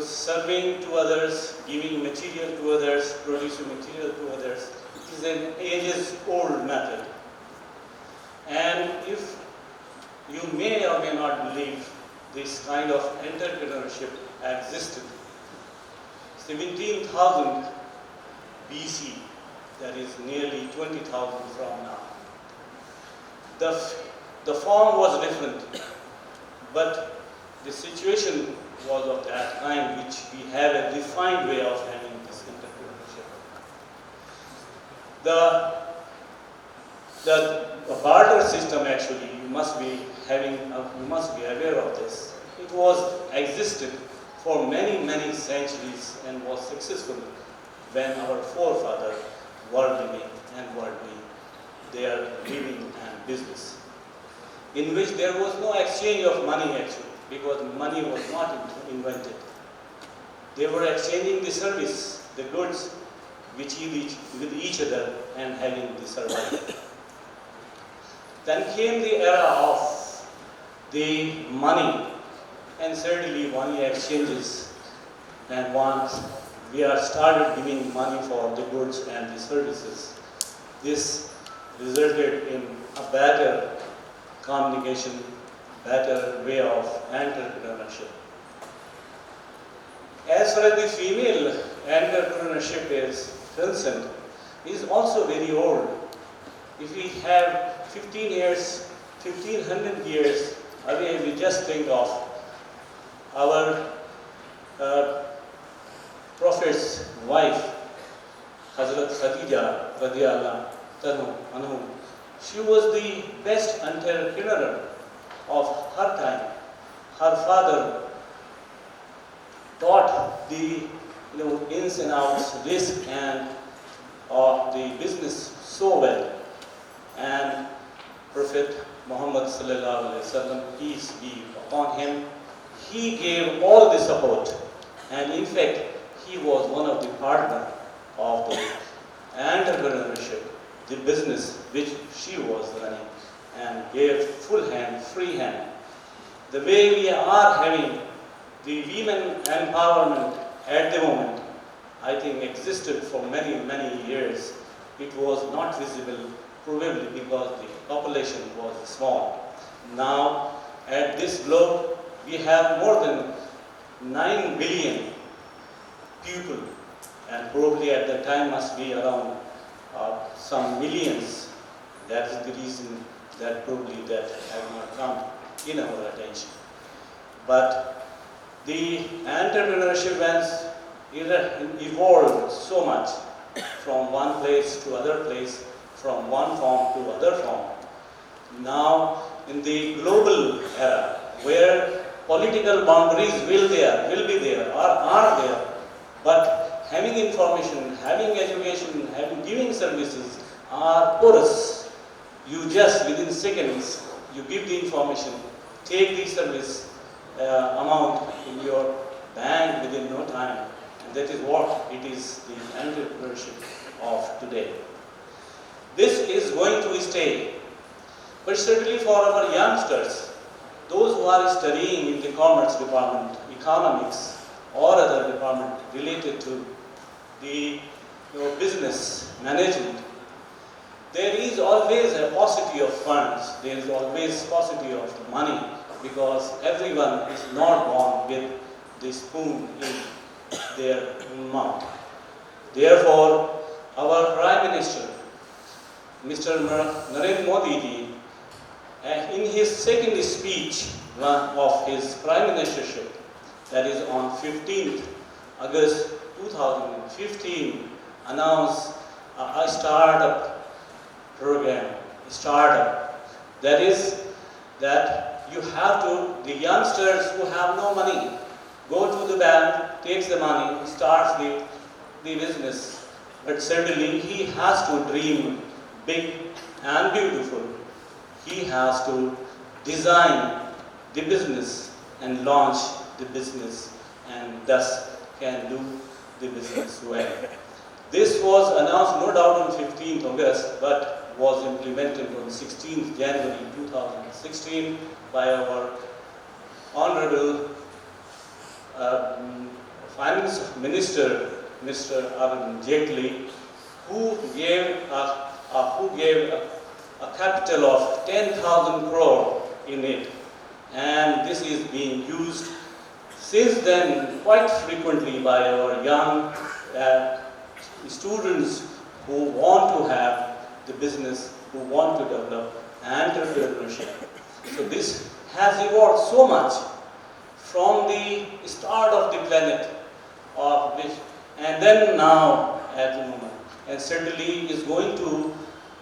serving to others, giving material to others, producing material to others is an ages-old method. And if you may or may not believe, this kind of entrepreneurship existed 17,000 BC, that is nearly 20,000 from now. The form was different, but the situation was of that kind, which we have a defined way of having this entrepreneurship. The barter system, actually, you must be aware of this. It was existed for many centuries and was successful when our forefathers were living and were doing their living and business, in which there was no exchange of money, actually, because money was not invented. They were exchanging the service, the goods, with each other and having the survival. Then came the era of the money, and certainly money exchanges, and once we are started giving money for the goods and the services, this resulted in a better communication, better way of entrepreneurship. As far as the female entrepreneurship is concerned, is also very old. If we have 1500 years away, we just think of our Prophet's wife, Hazrat Khadija radiallahu anhu. She was the best entrepreneur of her time. Her father taught the ins and outs, risk and of the business so well. And Prophet Muhammad sallallahu alaihi wasallam, peace be upon him, he gave all the support, and in fact he was one of the partners of the entrepreneurship, the business which she was running, and gave full hand, free hand. The way we are having the women empowerment at the moment, I think existed for many, many years. It was not visible, probably because the population was small. Now, at this globe, we have more than 9 billion people, and probably at the time must be around some millions. That is the reason that probably that have not come in our attention. But the entrepreneurship has evolved so much from one place to other place, from one form to other form. Now, in the global era, where political boundaries will be there, or are there, but having information, having education, giving services are porous. You just within seconds, you give the information, take the service amount in your bank within no time. And that is what it is, the entrepreneurship of today. This is going to stay, but certainly for our youngsters, those who are studying in the commerce department, economics, or other department related to the business management, there is always a paucity of funds, there is always paucity of money, because everyone is not born with the spoon in their mouth. Therefore, our Prime Minister, Mr. Narendra Modi ji, in his second speech of his Prime Ministership, that is on 15th August 2015, announced a startup program, that is that you have to, the youngsters who have no money, go to the bank, takes the money, starts the business. But certainly he has to dream big and beautiful. He has to design the business and launch the business, and thus can do the business well. This was announced no doubt on 15th August, but was implemented on 16th January 2016 by our Honorable Finance Minister, Mr. Arun Jaitley, who gave a capital of 10,000 crore in it, and this is being used since then quite frequently by our young students who want to have the business, who want to develop entrepreneurship. So this has evolved so much from the start of the planet, and then now at the moment, and certainly is going to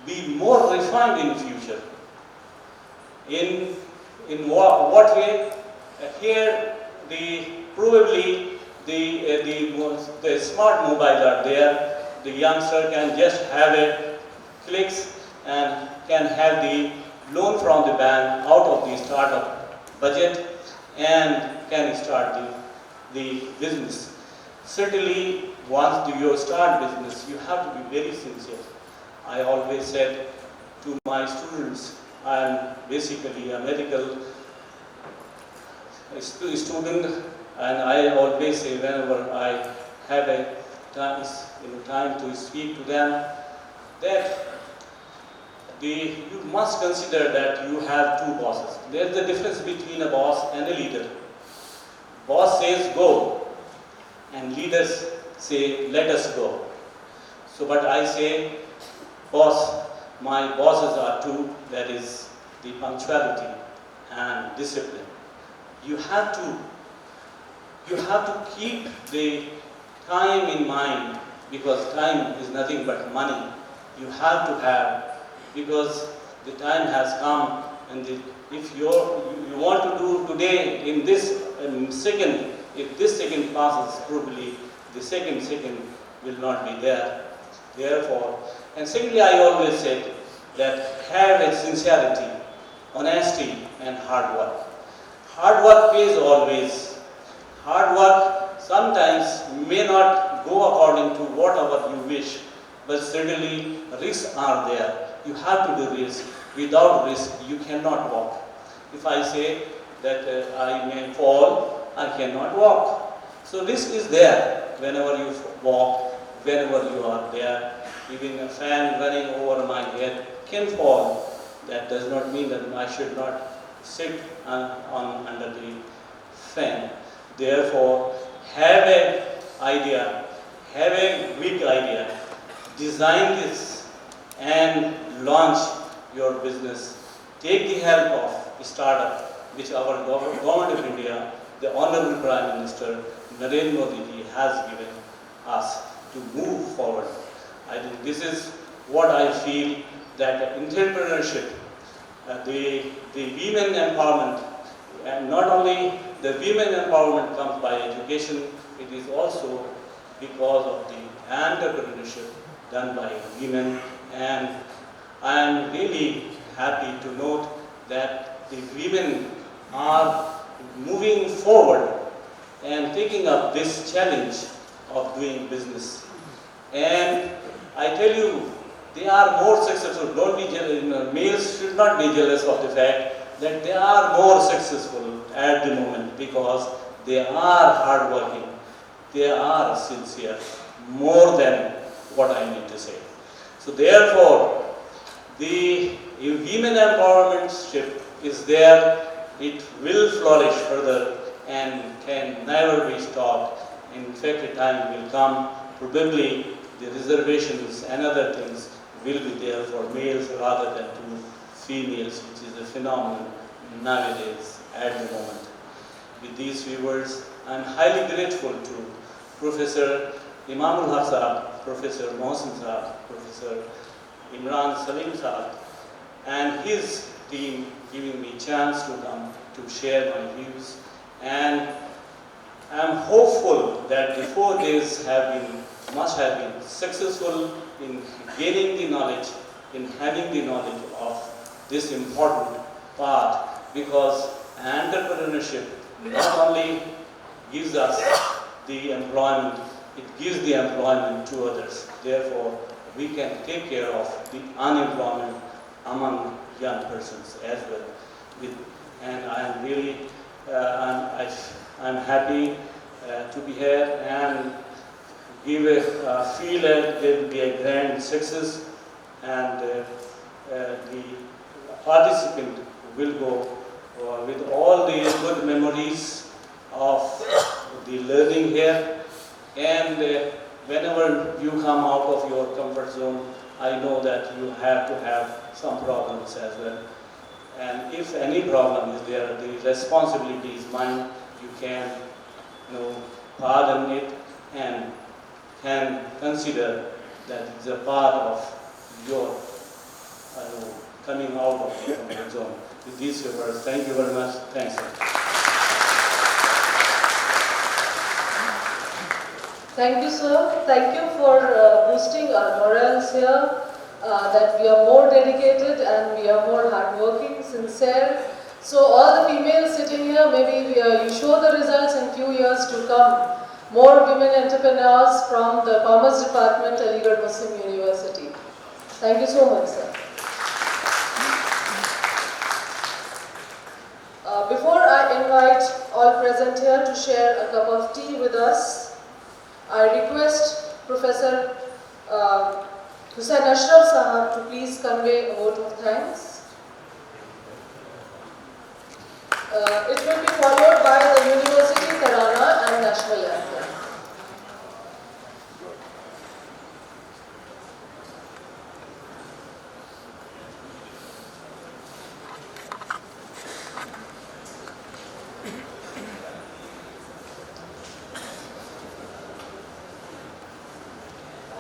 be more refined in future. In what way? Here probably the smart mobile are there. The youngster can just have a clicks and can have the loan from the bank out of the startup budget and can start the business. Certainly once you start business, you have to be very sincere. I always said to my students, I am basically a medical student, and I always say whenever I have a time to speak to them, that you must consider that you have two bosses. There is a difference between a boss and a leader. Boss says go, and leaders say let us go. So, but I say, boss, my bosses are two, that is the punctuality and discipline. You have to keep the time in mind, because time is nothing but money. You have to have, because the time has come, and if you want to do today in this second, if this second passes properly, the second will not be there. Therefore, and secondly, I always said that have a sincerity, honesty, and hard work. Hard work pays always. Hard work sometimes may not go according to whatever you wish, but certainly risks are there. You have to do risk. Without risk, you cannot walk. If I say that I may fall, I cannot walk. So risk is there whenever you walk, whenever you are there. Even a fan running over my head can fall. That does not mean that I should not sit under the fan. Therefore, have an idea, have a big idea, design this and launch your business. Take the help of startup, which our government of India, the Honorable Prime Minister Narendra Modi ji has given us to move forward. I think this is what I feel, that entrepreneurship, the women empowerment, and not only the women empowerment comes by education, it is also because of the entrepreneurship done by women. And I am really happy to note that the women are moving forward and taking up this challenge of doing business. And I tell you, they are more successful. Don't be jealous. Males should not be jealous of the fact that they are more successful at the moment, because they are hardworking, they are sincere, more than what I need to say. So therefore, the women empowerment is there. It will flourish further and can never be stopped. In fact, a time will come, probably the reservations and other things will be there for males rather than to females, which is a phenomenon nowadays at the moment. With these few words, I am highly grateful to Professor Imamul Haq Sahab, Professor Mohsin Sahab, Professor Imran Salim Sahab, and his team giving me a chance to come to share my views. And I am hopeful that the 4 days must have been successful in gaining the knowledge, in having the knowledge of this important part, because entrepreneurship not only gives us the employment, it gives the employment to others. Therefore, we can take care of the unemployment among young persons as well. And I am really, I'm happy to be here and feel that there will be a grand success, and the participant will go with all the good memories of the learning here. And whenever you come out of your comfort zone, I know that you have to have some problems as well. And if any problem is there, the responsibility is mine. You can, pardon it and can consider that it's a part of your coming out of the comfort zone. With these words, thank you very much. Thanks. Thank you, sir. Thank you for boosting our morals here, that we are more dedicated and we are more hardworking, sincere. So all the females sitting here, maybe you show the results in few years to come. more women entrepreneurs from the Commerce Department, Aligarh Muslim University. Thank you so much, sir. Before I invite all present here to share a cup of tea with us, I request Professor Hussain Ashraf Sahab to please convey a vote of thanks. It will be followed by the University Tarana and National Anthem.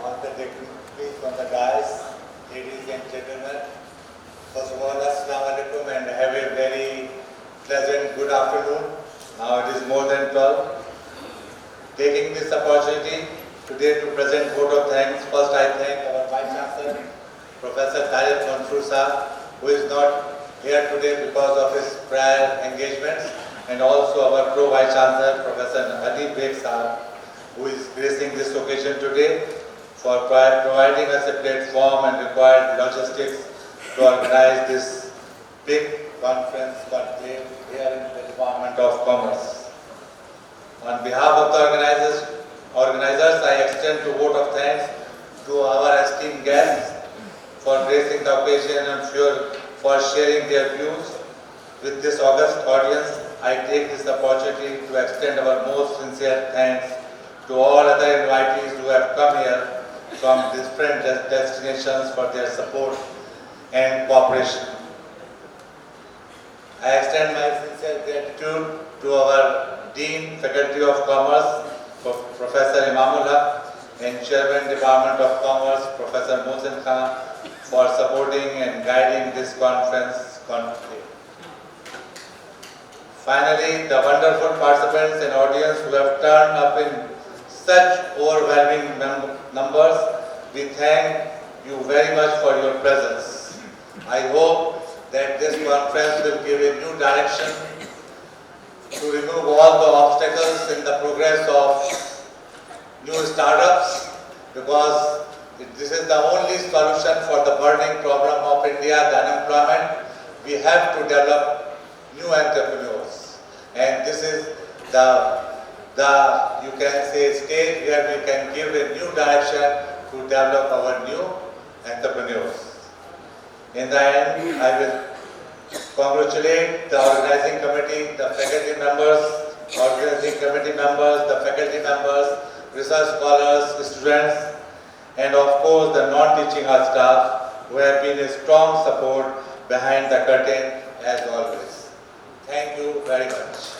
All the dignitaries on the dais, ladies and gentlemen, first of all, Assalamu alaikum and have a very pleasant good afternoon. Now it is more than 12. Taking this opportunity today to present vote of thanks, first I thank our Vice Chancellor, Professor Tariq Mansoor Sahab, who is not here today because of his prior engagements, and also our Pro-Vice Chancellor, Professor Adi Beg Sahab, who is gracing this occasion today for providing us a platform and required logistics to organize this big conference conclave here in the Department of Commerce. On behalf of the organizers, I extend a vote of thanks to our esteemed guests for gracing the occasion and for sharing their views. With this august audience, I take this opportunity to extend our most sincere thanks to all other invitees who have come here from different destinations for their support and cooperation. I extend my sincere gratitude to our Dean, Faculty of Commerce, Professor Imamullah, and Chairman, Department of Commerce, Professor Mohsin Khan, for supporting and guiding this conference conclave. Finally, the wonderful participants and audience who have turned up in such overwhelming numbers, we thank you very much for your presence. I hope that this conference will give a new direction to remove all the obstacles in the progress of new startups, because this is the only solution for the burning problem of India, the unemployment. We have to develop new entrepreneurs, and this is the you can say stage where we can give a new direction to develop our new entrepreneurs. In the end, I will congratulate the organizing committee, the faculty members, the faculty members, research scholars, students, and of course the non-teaching staff who have been a strong support behind the curtain as always. Thank you very much.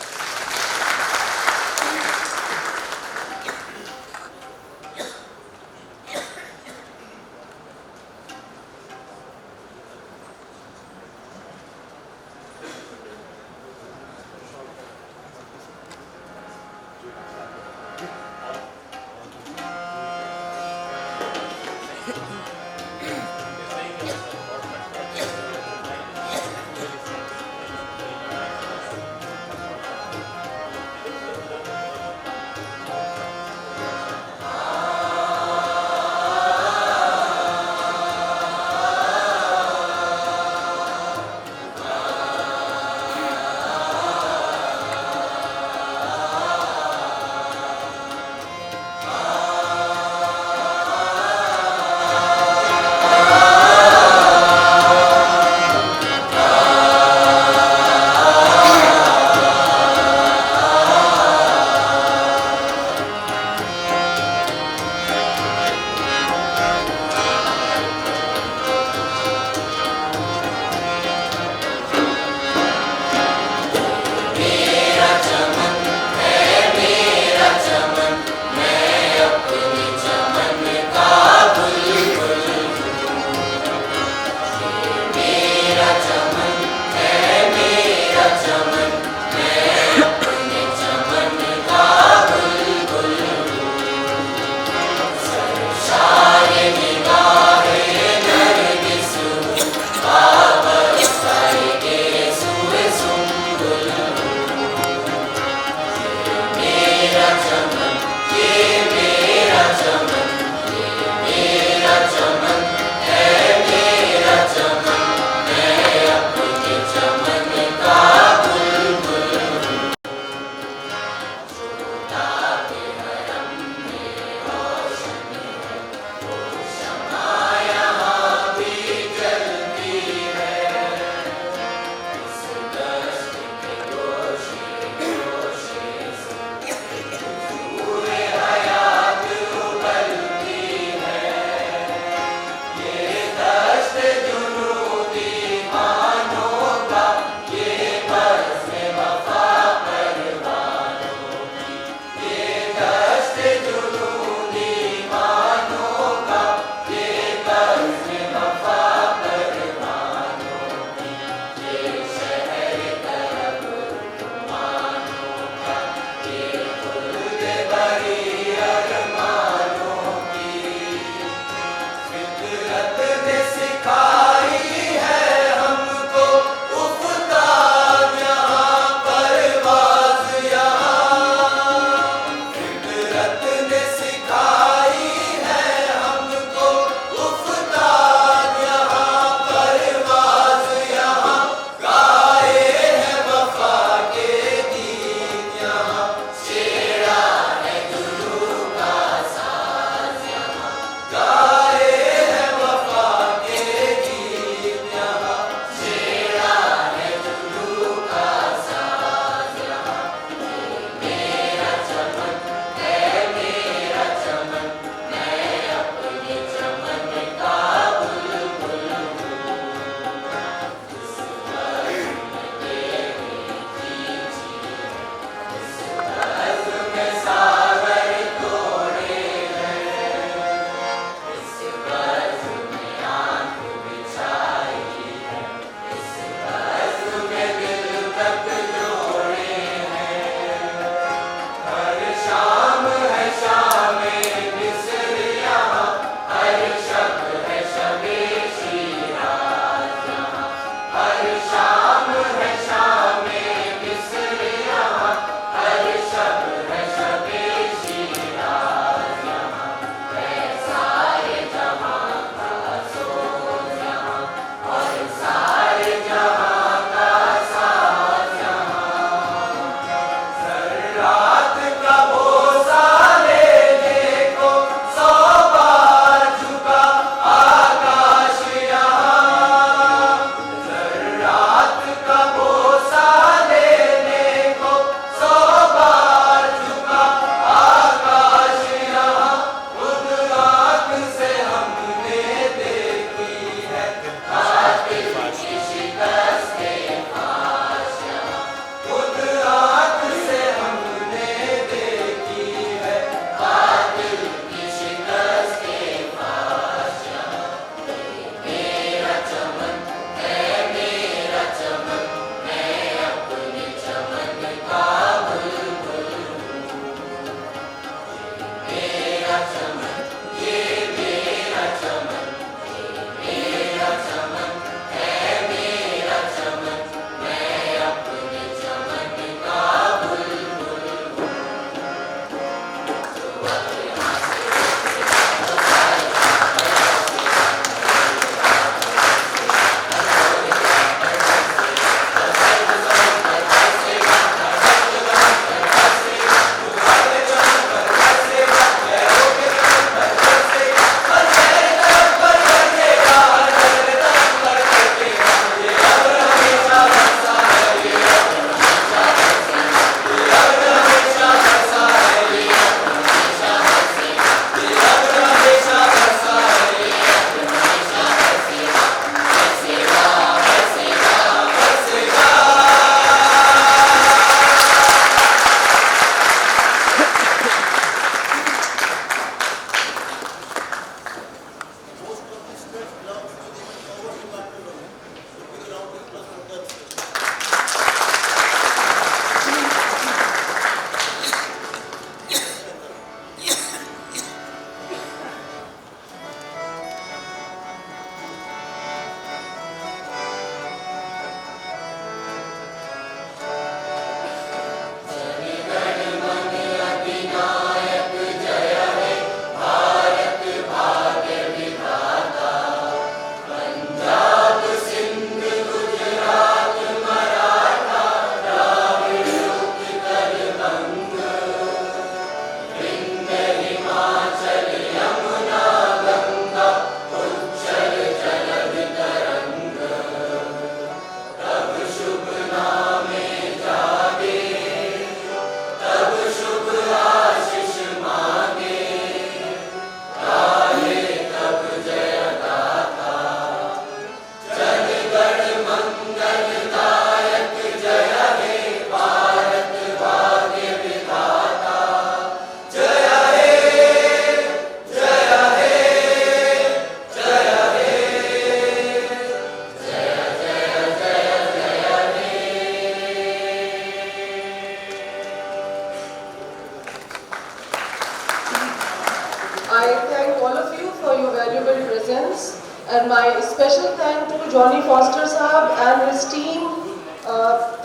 My special thanks to Johnny Foster Saab and his team.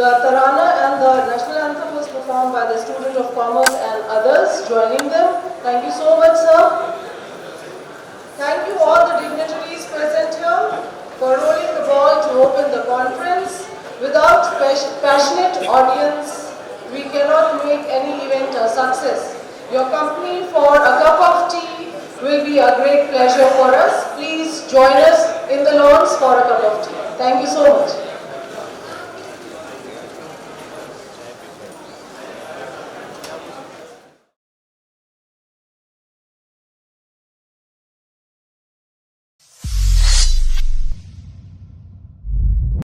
The Tarana and the National Anthem was performed by the Student of Commerce and others joining them. Thank you so much, sir. Thank you all the dignitaries present here for rolling the ball to open the conference. Without passionate audience, we cannot make any event a success. Your company for a cup of tea will be a great pleasure for us. Please join us in the lawns for a cup of tea. Thank you so much.